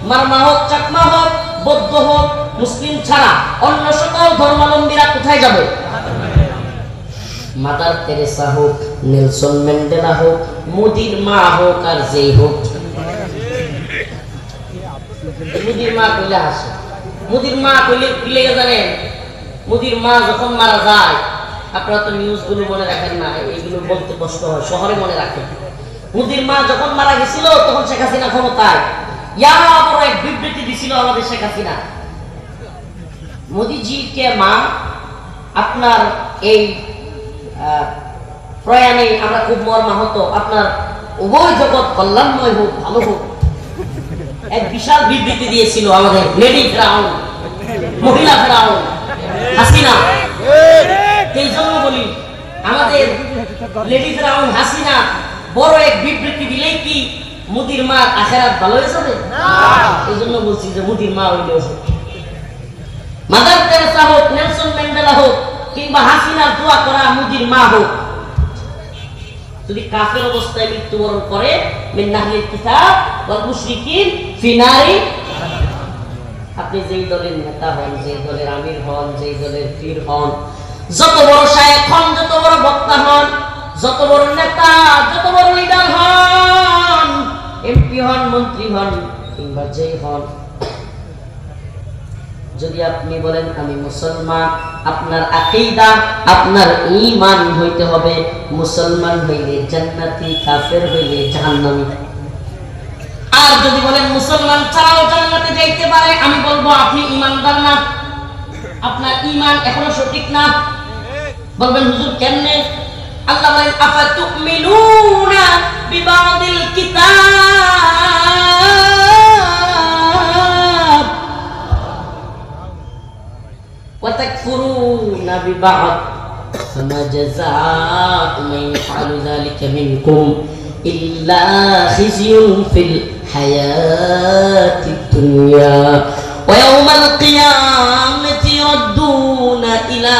মারমা হোক, চাকমা হোক, বৌদ্ধ হোক, মুসলিম ছাড়া অন্য সকল ধর্মাবলম্বীরা কোথায় যাবে? মাদার তেরেসা হোক, নেলসন ম্যান্ডেলা হোক, মোদির মা হোক, আর যেই হোক। মোদির মা কইলে হাসে, মোদির মা কইলে কি লেগে জানেন? মোদির মা যখন মারা যায়, আপনারা তো নিউজগুলো মনে রাখেন না, এইগুলো বলতে কষ্ট হয়, শহরে মনে রাখেন। মোদির মা যখন মারা গেছিল তখন শেখ হাসিনা ক্ষমতায় বড় এক বিবৃতি দিছিল আমাদের শেখ হাসিনা। মোদিজি কে মা, আপনার এই প্রয়াণে আমরা খুব মর্মাহত, আপনার উভয় জগৎ কল্যাণময় হোক, ভালো হোক, এক বিশাল বিবৃতি দিয়েছিল আমাদের লেডি ফেরাউন, মহিলা ফেরাউন হাসিনা। এই জন্য বলি আমাদের লেডি ফেরাউন হাসিনা বড় এক বিবৃতি দিলেই কি মোদির মা আখেরাত ভালো হয়ে যাবে? এই জন্য বলছি যে মোদির মা হইলেও মাদার তেরেসা হোক, নেলসন ম্যান্ডেলা হোক, কিংবা হাসিনার দোয়া করা মোদির মা হোক, যদি কাফের অবস্থায় মৃত্যুবরণ করে মিন আহলিল কিতাব ওয়াল মুশরিকিন ফি নারি, আপনি যেই দলের নেতা হন, যেই দলের আমির হন, যেই দলের পীর হন, যত বড় শায়েখ হন, যত বড় বক্তা হন, যত বড় নেতা, যত বড় লিডার হন, এমপি হন, মন্ত্রী হন, কিংবা যেই হন, যদি আপনি বলেন আমি মুসলমান, আপনার আকীদা, আপনার ঈমান হইতে হবে মুসলমান হইলে জান্নাতি, কাফের হইলে জাহান্নামী। আর যদি বলেন মুসলমান ছাড়াও জান্নাতে যাইতে পারে, আমি বলবো আপনি ঈমানদার না, আপনার ঈমান এখনো সঠিক না। বলবেন হুজুর কেমনে? আল্লাহ বলেন আফাতুমিনুনা বিবাদিল কিতাব ওয়া তাকফুরুনা বিবাদ ফামা জাযাউ মান ইয়াফআলু যালিকা মিনকুম ইল্লা খিzyun ফিল হায়াতিদ দুনিয়া ওয়া ইয়াওমাল কিয়ামাতি ইয়ারদ্দুনা ইলা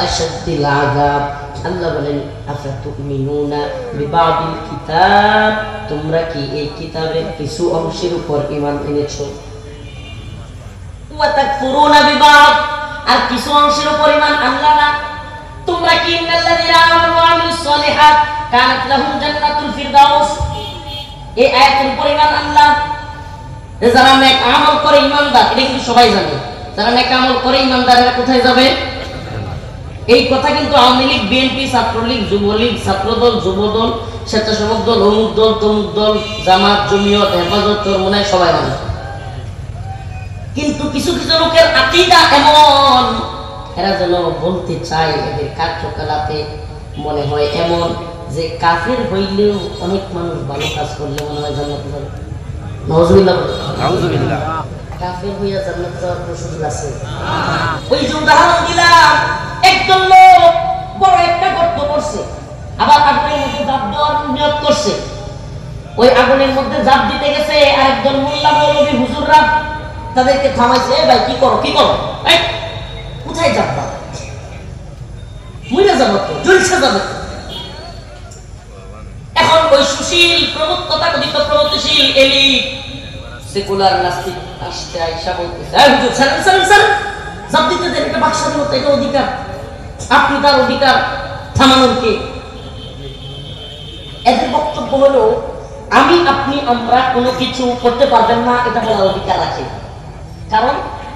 আশাদ্দিল আযাব। আল্লাহ বলেন আফাতুমিনুনা বিবাদিল কিতাব, তোমরা কি এই কিতাবের কিছু অংশের উপর ঈমান এনেছো? ওয়া তাকফুরুনা বিবাদ, আর কিছু অংশের উপর ঈমান আনলা না। তোমরা কি ইন্নাল্লাযীনা আমানু ওয়া আমিলুস সালিহাত কানাত লাহুম জান্নাতুল ফিরদাউস, এই আয়াতের উপর ঈমান আনলা? যারা নেক আমল করে ঈমানদার, এটা কিন্তু সবাই জানে, যারা নেক আমল করে ঈমানদারেরা কোথায় যাবে? এই কথা কিন্তু আওয়ামী লীগ, বিএনপি, ছাত্রলীগ, যুবলীগ, ছাত্রদল, যুবদল, স্বেচ্ছাসেবক দল, অমুক দল, তমুক দল, জামাত, জমিয়ত, হেফাজত, চরমোনাই সবাই মানে। কিন্তু কিছু কিছু লোকের আকীদা এমন, এরা যেন বলতে চায়, এদের কার্যকলাপে মনে হয় এমন যে কাফের হইলেও অনেক মানুষ ভালো কাজ করলে মনে হয় জান্নাতে যাবে। নাউজুবিল্লাহ, নাউজুবিল্লাহ। কাফের হইয়া জান্নাতে যাওয়ার কোনো সুযোগ আছে? ওই যে উদাহরণ দিলাম, একজন লোক বড় একটা গর্ত করছে, আবার আগুনের মধ্যে ঝাঁপ দেওয়ার নিয়ত করছে। ওই আগুনের মধ্যে ঝাঁপ দিতে গেছে, আর একজন মোল্লা মৌলবী হুজুররা তাদেরকে থামাইছে, ভাই কি করো, কি করো, কোথায় ঝাঁপ দাও? মরে যাবো তো, জলসে যাবে। এখন ওই সুশীল তথাকথিত প্রগতিশীল এলিট সেকুলার নাস্তিক আসতে আইসা বলতেছে, হুজুর ছাড়েন ছাড়েন ছাড়েন, জাপ দিতে দেন, এটা বাক স্বাধীনতা, এটা অধিকার, আপনি তার অধিকার থামানোর কে? এদের বক্তব্য হলো আমি আপনি আমরা কোনো কিছু করতে পারবেন না, এটা বলার অধিকার আছে। কারণ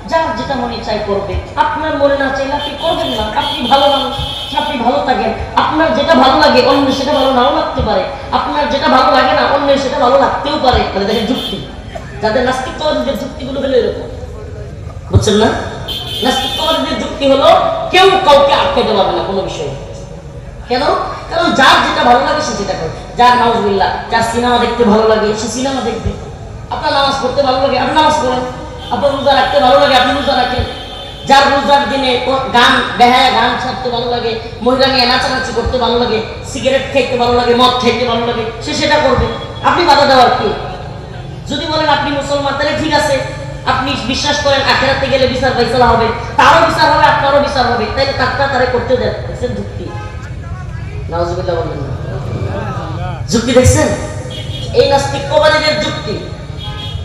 যার যেটা মনে চাই করবে, আপনার মনে না চাইলে আপনি করবেন না। আপনি ভালো মানুষ, আপনি ভালো থাকেন, আপনার যেটা ভালো লাগে অন্যের সেটা ভালো নাও লাগতে পারে, আপনার যেটা ভালো লাগে না অন্যের সেটা ভালো লাগতেও পারে। মানে দেখেন যুক্তি, যাদের নাস্তিকতাবাদীদের যুক্তিগুলো হলো এরকম, বুঝছেন না? নাস্তিকতাবাদীদের যুক্তি হলো কেউ কাউকে আটকাতে পারবে না কোনো বিষয়ে। কেন? কারণ যার যেটা ভালো লাগে সে সেটা করে। যার নাউজুবিল্লাহ, যার সিনেমা দেখতে ভালো লাগে সে সিনেমা দেখবে। আপনার নামাজ পড়তে ভালো লাগে আপনি নামাজ পড়েন, আপনার রোজা রাখতে ভালো লাগে আপনি রোজা রাখেন। যার রোজার দিনে গান বেহায়া গান ছাড়তে ভালো লাগে, মহিলা নিয়ে নাচানাচি করতে ভালো লাগে, সিগারেট খাইতে ভালো লাগে, মদ খাইতে ভালো লাগে, সে সেটা করবে। আপনি বাধা দেওয়ার কি? যদি বলেন আপনি মুসলমান তাহলে ঠিক আছে, আপনি বিশ্বাস করেন আখিরাতে গেলে বিচার ফাইসালা হবে, তারও বিচার হবে আপনারও বিচার হবে, তাইলে তারটা তারে করতে দেন। দেখছেন যুক্তি? নাউজুবিল্লাহ বলবেন না, যুক্তি দেখছেন? এই নাস্তিকবাদীদের যুক্তি।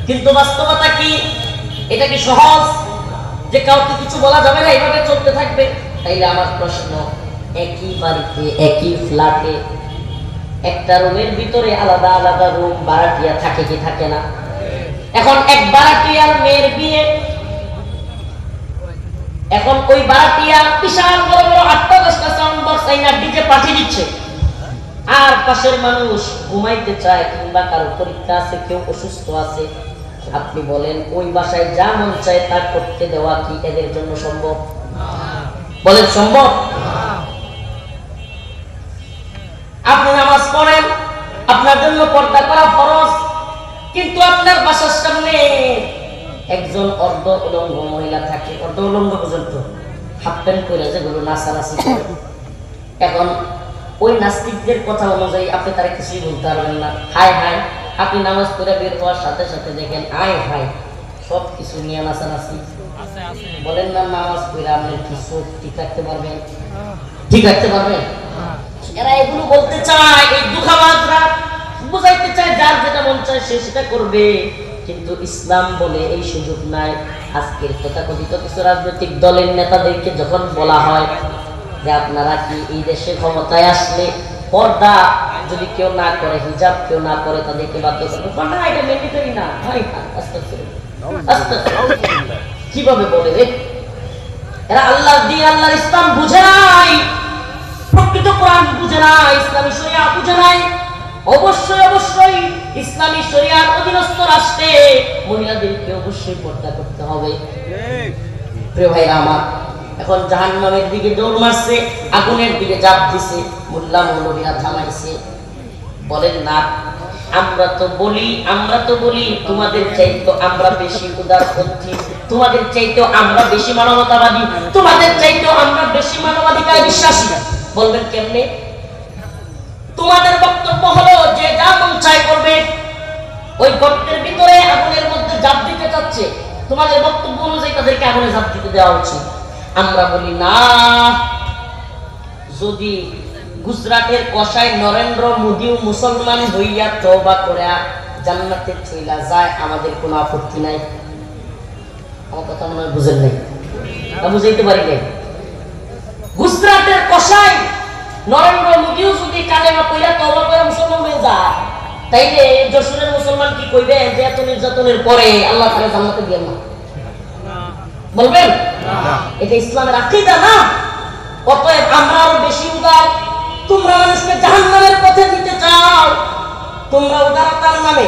কিন্তু বাস্তবতা কি? এটা কি সহজ যে কাউকে কিছু বলা যাবে না, এইভাবে চলতে থাকবে? তাইলে আমার প্রশ্ন, একই বাড়িতে একই ফ্ল্যাটে একটা রুমের ভিতরে আলাদা আলাদা রুম ভাড়াটিয়া থাকে কি থাকে না? এখন এক ভাড়াটিয়ার মেয়ের বিয়ে, এখন ওই ভাড়াটিয়া বিশাল বড় বড় 8-10টা সাউন্ড বক্স আইনা ডিজে পাঠিয়ে দিচ্ছে, আর পাশের মানুষ ঘুমাইতে চায় কিংবা কারো পরীক্ষা আছে, কেউ অসুস্থ আছে। আপনি বলেন ওই বাসায় যা মন চায় তা করতে দেওয়া কি এদের জন্য সম্ভব? বলেন সম্ভব? আপনি নামাজ পড়েন, আপনার জন্য পর্দা করা ফরজ, কিন্তু আপনার বাসার সামনে একজন অর্ধ উলঙ্গ মহিলা থাকে, অর্ধ উলঙ্গ পর্যন্ত হাফ প্যান্ট পরে যেগুলো নাচানাচি করে। এখন ওই নাস্তিকদের কথা অনুযায়ী আপনি তারা কিছুই বলতে পারবেন না। হাই হাই, আপনি নামাজ পড়ে বের হওয়ার সাথে সাথে দেখেন আয় হাই সব কিছু নিয়ে নাচানাচি। বলেন না নামাজ পড়ে আপনি কিছু ঠিক রাখতে পারবেন? ঠিক রাখতে পারবেন? এরা এগুলো বলতে চায়, এই দুঃখাবাজরা বুঝাইতে চায় যার যেটা মন চায় সে সেটা করবে, কিন্তু ইসলাম বলে এই সুযোগ নাই। আজকের তথাকথিত কিছু রাজনৈতিক দলের নেতাদেরকে যখন বলা হয় যে আপনারা কি এই দেশে ক্ষমতায় আসলে পর্দা যদি কেউ না করে, হিজাব কেউ না করে তাদেরকে বাধ্য করবে, না এটা ম্যান্ডেটরি না। কিভাবে বলে রে? এরা আল্লাহ দিয়ে আল্লাহর ইসলাম বুঝে নাই, প্রকৃত কোরআন বুঝে না, ইসলামী শরিয়া বুঝে নাই। অবশ্যই অবশ্যই ইসলামী শরিয়ার অধীনস্থ রাষ্ট্রে মহিলাদেরকে অবশ্যই পর্দা করতে হবে। প্রিয় ভাইরা আমার, এখন জাহান্নামের দিকে দৌড় মারছে, আগুনের দিকে ঝাঁপ দিছে, মোল্লা মৌলবীরা থামাইছে। বলেন না আমরা তো বলি তোমাদের চাইতো আমরা বেশি উদারপন্থী, তোমাদের চাইতো আমরা বেশি মানবতাবাদী, তোমাদের চাইতো আমরা বেশি মানবাধিকার বিশ্বাসী। বলবেন কেমনে? তোমাদের বক্তব্য হলো যে যা মন চাই করবে, ওই গর্তের ভিতরে আগুনের মধ্যে ঝাঁপ দিতে চাচ্ছে, তোমাদের বক্তব্য অনুযায়ী তাদেরকে আগুনে ঝাঁপ দিতে দেওয়া উচিত। আমরা বলি না, যদি গুজরাটের কসাই নরেন্দ্র মোদিও মুসলমান হইয়া তওবা করে জান্নাতে চইলা যায় আমাদের কোনো আপত্তি নাই। আমার কথা মনে হয় বুঝেন নাই, বুঝাইতে পারি নাই। গুজরাটের কসাই নরেন্দ্র মোদিও যদি কালেমা কইরা তওবা করে মুসলমান হয়ে যায়, তাইলে যশোরের মুসলমান কি কইবে যে এত নির্যাতনের পরে আল্লাহ তাআলা জান্নাতে দিবেন না? বলবেন? এটা ইসলামের আকীদা না। অতএব আমরা আরো বেশি উদার। তোমরা মানুষকে জাহান্নামের পথে নিতে চাও, তোমরা উদারতার নামে,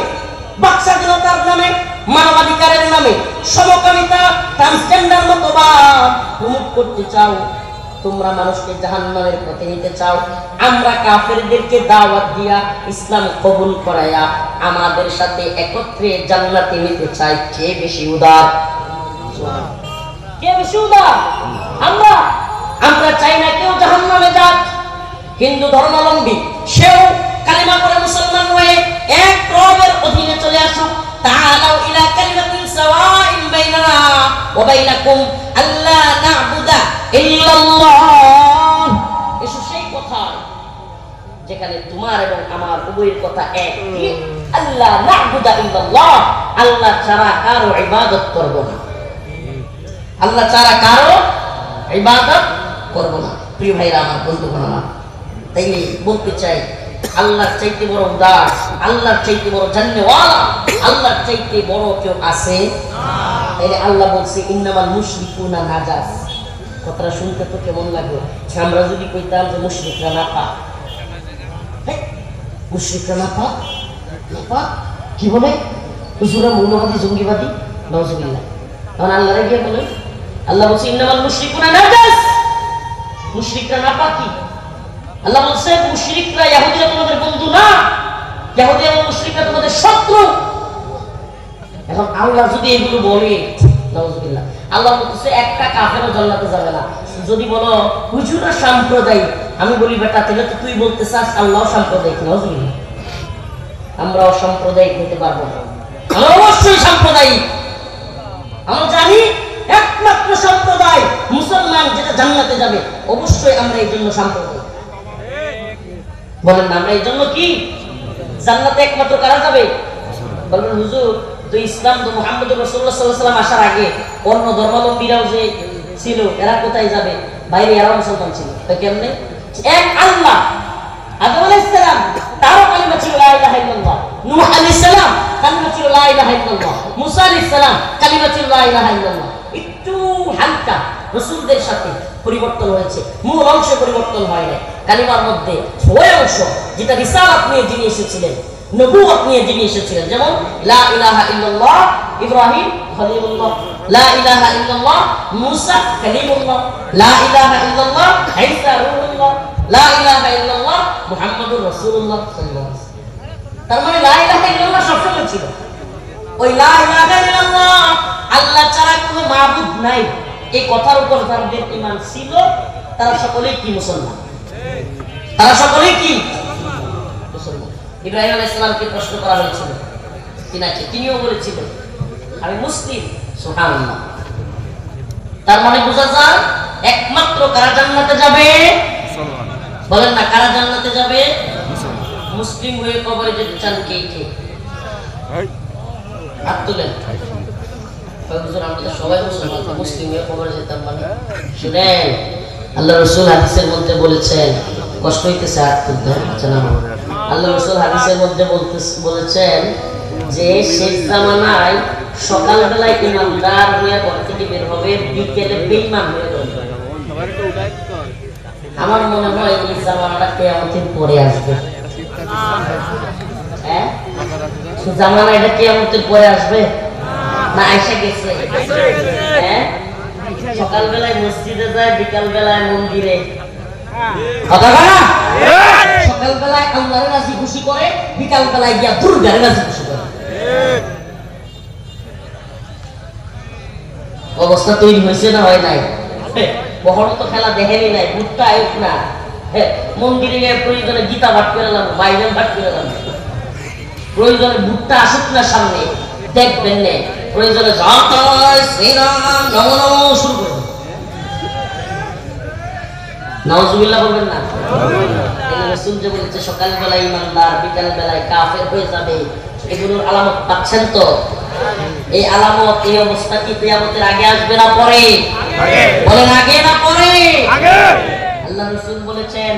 বাকস্বাধীনতার নামে, মানবাধিকারের নামে সমকামিতা, ট্রান্সজেন্ডার মতবাদ প্রমোট করতে চাও, তোমরা মানুষকে জাহান্নামের পথে নিতে চাও। আমরা কাফেরদেরকে দাওয়াত দিয়া ইসলাম কবুল করায়া আমাদের সাথে একত্রে জান্নাতে নিতে চাই। কে বেশি উদার? কে বেশি উদার? আমরা চাই না কেউ জাহান্নামে যাক। হিন্দু ধর্মাবলম্বী সেও কালিমা পড়ে মুসলমান হয়ে এক রবের অধীনে চলে আসুক। তাআলাউ ইলা কালিমাতিন সাওয়াইন বাইনানা ওয়া বাইনাকুম আল্লা না'বুদা ইল্লাল্লাহ। যেখানে তোমার এবং আমার উভয়ের কথা এক, আল্লাহ না'বুদা ইল্লাল্লাহ, আল্লাহ ছাড়া কারো ইবাদত করব না, আল্লাহ ছাড়া কারো ইবাদত করব না। প্রিয় ভাইরা আমার, বন্ধুগণ আমার, তাইলে বলতে চাই আল্লাহর চাইতে বড় উদাস, আল্লাহর চাইতে বড় জান্নাতওয়ালা, আল্লাহর চাইতে বড় কেউ আছে? তাইলে আল্লাহ বলছে ইন্নামাল মুশরিকুনা নাজাস। কথাটা শুনতে তো কেমন লাগলো? আমরা যদি কইতাম যে মুশরিকরা নাপাক, মুশরিকরা নাপাক, নাপাক কি বলে হুজুরা মৌলবাদী জঙ্গিবাদী, নাউজুবিল্লাহ। তখন আল্লাহ রে গিয়ে বলেন, আল্লাহ বলছে ইন্নামাল মুশরিকুনা নাজাস, মুশরিকরা নাপাকি। আল্লাহ বলছে মুশরিকরা, ইহুদিরা তোমাদের বন্ধু না, ইহুদি এবং মুশরিকরা তোমাদের শত্রু। এখন আল্লাহ যদি এগুলো বলে, নাউজুবিল্লাহ, আল্লাহ বলছে একটা কাফেরও জান্নাতে যাবে না। যদি বলো হুজুরা সাম্প্রদায়িক, আমি বলি বেটা তাহলে তো তুই বলতে চাস আল্লাহ সাম্প্রদায়িক। নাউজুবিল্লাহ, আমরাও সাম্প্রদায়িক হতে পারবো না, আমরা অবশ্যই সাম্প্রদায়িক। আমরা জানি একমাত্র সম্প্রদায় মুসলমান যেটা জান্নাতে যাবে, অবশ্যই আমরা এই জন্য সাম্প্রদায়িক। বলেন না, আমরা এই জন্য কি জান্নাতে একমাত্র কারা যাবে? বলবেন হুজুর তো ইসলাম তো মুহাম্মদুর রাসূলুল্লাহ সাল্লাল্লাহু আলাইহি ওয়াসাল্লাম আসার আগে অন্য ধর্মাবলম্বীরাও যে ছিল, এরা কোথায় যাবে? বাইরে এরাও মুসলমান ছিল। তো কেমনে? এক আল্লাহ, আদম আলাইহিস সালাম তারও কালিমা ছিল লা ইলাহা ইল্লাল্লাহ, নূহ আলাইহিস সালাম কালিমা ছিল লা ইলাহা ইল্লাল্লাহ, মুসা আলাইহিস সালাম কালিমা ছিল লা ইলাহা ইল্লাল্লাহ। একটু হালকা রাসূলদের সাথে পরিবর্তন হয়েছে, মূল অংশ পরিবর্তন হয় না। কালিমার মধ্যে ওই অংশ যেটা রিসালাত নিয়ে যিনি এসেছিলেন, নবুয়ত নিয়ে যিনি এসেছিলেন, যেমন লা ইলাহা ইল্লাল্লাহ ইব্রাহিম খলিলুল্লাহ, লা ইলাহা ইল্লাল্লাহ মুসা কালিমুল্লাহ, লা ইলাহা ইল্লাল্লাহ ঈসা রূহুল্লাহ, লা ইলাহা ইল্লাল্লাহ মুহাম্মাদুর রাসূলুল্লাহ সাল্লাল্লাহু আলাইহি ওয়াসাল্লাম। তার মানে লা ইলাহা ইল্লাল্লাহ সবসময় ছিল। ওই লা ইলাহা ইল্লাল্লাহ, আল্লাহ ছাড়া কোনো মাবুদ নাই, এই কথার উপর যাদের ঈমান ছিল তারা সকলেই কি মুসলমান? তারা সকলেই কি মুসলমান? ইব্রাহিম আলাইহিস সালামকে প্রশ্ন করা হয়েছিল, তিনিও বলেছিলেন আমি মুসলিম। সুবহানাল্লাহ। তার মানে বোঝা যায় একমাত্র কারা জান্নাতে যাবে? বলেন না, কারা জান্নাতে যাবে? মুসলিম হয়ে কবরে যেতে চান কে কে? হাত তুলেন। হুজুর আমরা তো সবাই মুসলমান, মুসলিম হয়ে কবরে যেতাম মানে? শুনেন, আল্লাহ রাসূল হাদিসের মধ্যে বলেছেন, কষ্ট হইতেছে হাত তুলতে, আচ্ছা না, আল্লাহ রাসূল হাদিসের মধ্যে বলেছেন যে শেষ জামানায় সকালবেলায় ইমানদার হয়ে ঘর থেকে বের হবে, বিকেলে বেঈমান হয়ে বের হবে। আমার মনে হয় এই জামানাটা কিয়ামতের পরে আসবে। হ্যাঁ, জামানা এটা কিয়ামতের পরে আসবে না এসে গেছে? হ্যাঁ, সকালবেলায় মসজিদে যায়, বিকাল বেলায় মন্দিরে, সকালবেলায় আল্লাহর রাজি খুশি করে, বিকাল বেলায় গিয়া দুর্গার রাজি খুশি করে। অবস্থা তৈরি হয়েছে না হয় নাই? বহরত খেলা দেখেনি নাই, ভুট্টা আয়োগ না, মন্দিরে গিয়ে প্রয়োজনে গীতা পাঠ করে এলাম, বাইবেল পাঠ করে এলাম, প্রয়োজনে ভুট্টা আসুক না সামনে, দেখবেন না, প্রয়োজনে শ্রীরাম নমো নমো শুরু করবেন। নাউজুবিল্লাহ বলবেন না? রাসূল যে বলেছে সকালবেলায় ইমানদার, বিকাল বেলায় কাফের হয়ে যাবে, এগুলোর আলামত পাচ্ছেন তো? এই আলামত, এই অবস্থা কি কিয়ামতের আগে আসবে না পরে? বলেন আগে না পরে? আল্লাহ রাসূল বলেছেন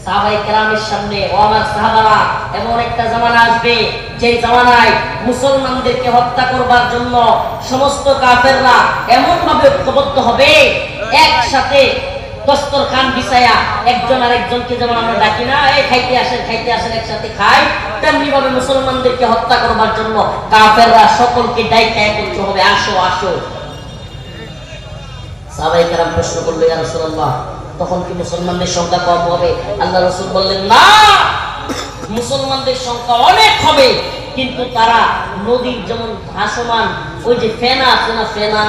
সাহাবায়ে কেরামের সামনে, ও আমার সাহাবারা, এমন একটা জামানা আসবে যে জামানায় মুসলমানদেরকে হত্যা করবার জন্য সমস্ত কাফেররা এমন ভাবে ঐক্যবদ্ধ হবে, একসাথে দস্তরখান বিছায়া একজন আরেকজনকে যেমন আমরা ডাকি না, এই খাইতে আসেন একসাথে খাই, তেমনি ভাবে মুসলমানদেরকে হত্যা করবার জন্য কাফেররা সকলকে ডাইকা একত্র হবে, আসো আসো। সাহাবায়ে কেরাম প্রশ্ন করলো, ইয়া রাসূলুল্লাহ তখন কি মুসলমানদের সংখ্যা কম হবে? আল্লাহ রাসূল বললেন না, মুসলমানদের সংখ্যা অনেক হবে, কিন্তু তারা নদীর যেমন ভাসমান ওই যে ফেনা আছে না, ফেনা,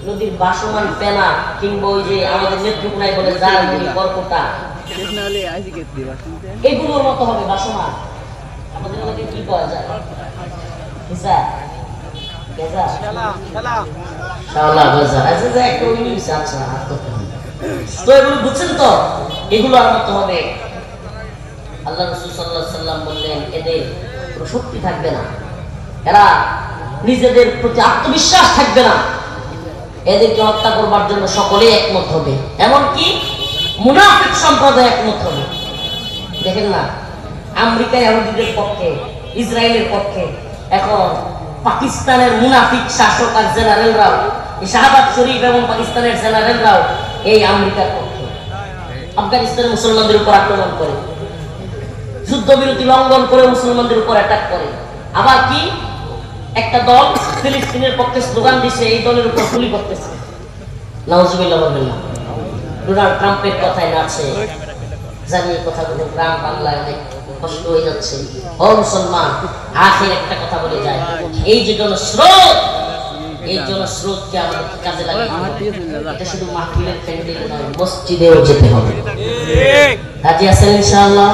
নদীর ভাসমান ফেনা, কিংবা ওই যে আমাদের নেত্রকোনায় বলে জালগুলি, কর্কটা, এগুলোর মতো হবে ভাসমান। আমাদের এলাকায় কি পাওয়া যায়? বুঝছেন তো? এগুলো আনতে হবে। আল্লাহ রাসূল সাল্লাল্লাহু আলাইহি সাল্লাম বললেন এদের কোনো শক্তি থাকবে না, এরা নিজেদের প্রতি আত্মবিশ্বাস থাকবে না, এদেরকে হত্যা করবার জন্য সকলেই একমত হবে, এমনকি মুনাফিক সম্প্রদায় একমত হবে। দেখেন না, আমেরিকা ইহুদিদের পক্ষে, ইসরায়েলের পক্ষে, এখন পাকিস্তানের মুনাফিক শাসক আর জেনারেলরাও, এই শাহবাজ শরীফ এবং পাকিস্তানের জেনারেলরাও এই আমেরিকার পক্ষে। আফগানিস্তানের মুসলমানদের উপর আক্রমণ করে, যুদ্ধবিরতি লঙ্ঘন করে মুসলমানদের উপর অ্যাটাক করে। আবার কি একটা দল ফিলিস্তিনের পক্ষে স্লোগান দিছে, এই দলের উপর গুলি করতেছে। নাউজুবিল্লাহ বলবেন না, ডোনাল্ড ট্রাম্পের কথায় নাচে। জানি এই কথাগুলো গ্রাম বাংলায় অনেক কষ্ট হয়ে যাচ্ছে। ও মুসলমান, আখের একটা কথা বলে যায়, এই যে জনস্রোত, এই জনস্রোতকে আমাদের কাজে লাগাতে হবে। এটা শুধু মাহফিলের প্যান্ডেলে নয়, মসজিদেও যেতে হবে। রাজি আছেন ইনশাআল্লাহ?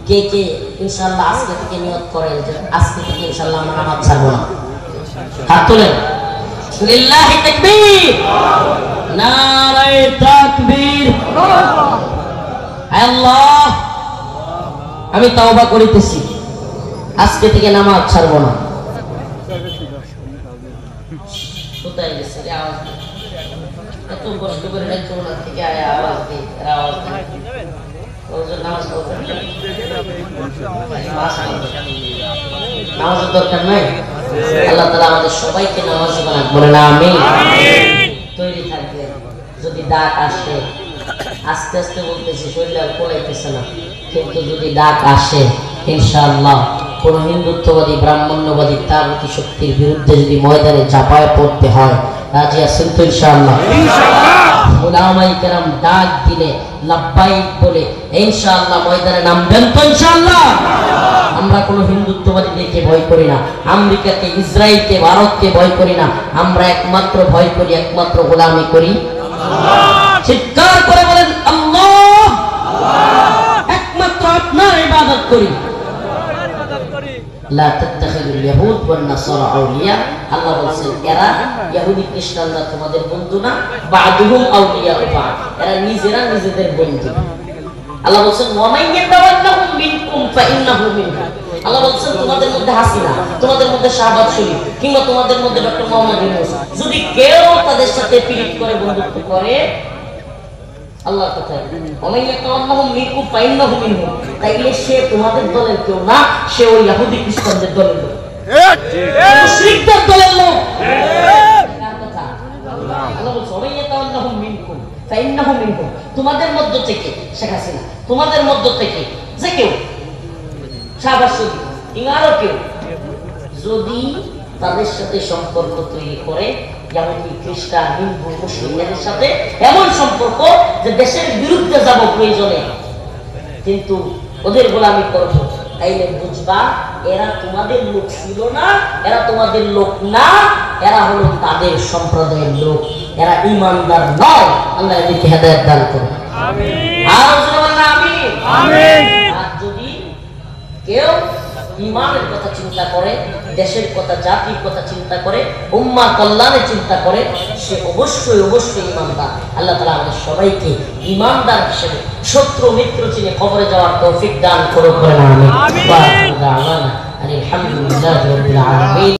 কে কে ইনশাআল্লাহ আজকে থেকে নিয়ত করেন যে আজকে থেকে ইনশাআল্লাহ আমরা নামাজ ছাড়বো না? হাত তোলেন। লিল্লাহি তাকবীর, নারায়ে তাকবীর। আল্লাহ, আমি তাওবা করিতেছি, আজকে থেকে নামাজ ছাড়বো না। কোথায় গেছে রে আওয়াজ? এত কষ্ট করে রাখছো না, থেকে আয় আওয়াজ দিই, আওয়াজ দিই। নামাজের দরকার নাই। আল্লাহ তাআলা আমাদের সবাইকে নামাজি বানাক, বলেন আমিন। তৈরি থাকবে, যদি ডাক আসে, আস্তে আস্তে বলতেছি, শরীর আর কোলাইতেছে না, কিন্তু যদি ডাক আসে ইনশাআল্লাহ কোন হিন্দুত্ববাদী ব্রাহ্মণ্যবাদী তাগুতি শক্তির বিরুদ্ধে যদি ময়দানে ঝাঁপায় পড়তে হয়, রাজি আছেন তো ইনশাআল্লাহ? উলামায়ে কেরাম ডাক দিলে লাব্বাইক বলে ইনশাআল্লাহ ময়দানে নামবেন তো ইনশাআল্লাহ? আমরা কোনো হিন্দুত্ববাদীদেরকে ভয় করি না, আমেরিকাকে, ইসরায়েলকে, ভারতকে ভয় করি না। আমরা একমাত্র ভয় করি, একমাত্র গোলামি করি আল্লাহ। চিৎকার করে বলেন আল্লাহ। একমাত্র আপনার ইবাদত করি। লা তাত্তাখিযুল ইয়াহুদ ওয়ান নাসারা আউলিয়া, আল্লাহ বলেন এরা ইহুদি খ্রিস্টানরা তোমাদের বন্ধু না, বা'দুহুম আউলিয়া বা'দ, এরা নিজেরা নিজেদের বন্ধু। আল্লাহ বলেন ওয়া মান ইয়াতাওয়াল্লাহুম মিনকুম ফাইন্নাহু মিনহুম। আল্লাহ বলেন তোমাদের মধ্যে হাসিনা, তোমাদের মধ্যে শাহবাজ শরীফ, কিংবা তোমাদের মধ্যে ডক্টর মোহাম্মদ ইউনূস যদি কেউ তাদের সাথে পীড়িত করে, বন্ধুত্ব করে, আল্লাহ কোথায় তাইলে সে তোমাদের দলের কেউ না, সে ওই ইহুদি খ্রিস্টানদের দলের লোক, মুশরিকদের দলের লোক। তোমাদের মধ্য থেকে শেখ হাসিনা, তোমাদের মধ্য থেকে যে কেউ, শাহবাজ শরীফ কিংবা আরো কেউ যদি তাদের সাথে সম্পর্ক তৈরি করে, ইহুদি, খ্রিস্টান, হিন্দু, মুসলিম, এদের সাথে এমন সম্পর্ক যে দেশের বিরুদ্ধে যাব প্রয়োজনে, কিন্তু ওদের গোলামি করব, তাইলে বুঝবা এরা তোমাদের লোক ছিল না, এরা তোমাদের লোক না, এরা হলো তাদের সম্প্রদায়ের লোক, এরা ঈমানদার নয়। আল্লাহ এদেরকে হেদায়েত দান করুন, আমিন। আর যদি কেউ ঈমানের কথা চিন্তা করে, দেশের কথা, জাতির কথা চিন্তা করে, উম্মার কল্যাণে চিন্তা করে, সে অবশ্যই অবশ্যই ঈমানদার। আল্লাহ তাআলা আমাদের সবাইকে ঈমানদার হিসেবে শত্রু মিত্র চিনে কবরে যাওয়ার তৌফিক দান করুন, আমিন। আলহামদুলিল্লাহি রাব্বিল আলামিন।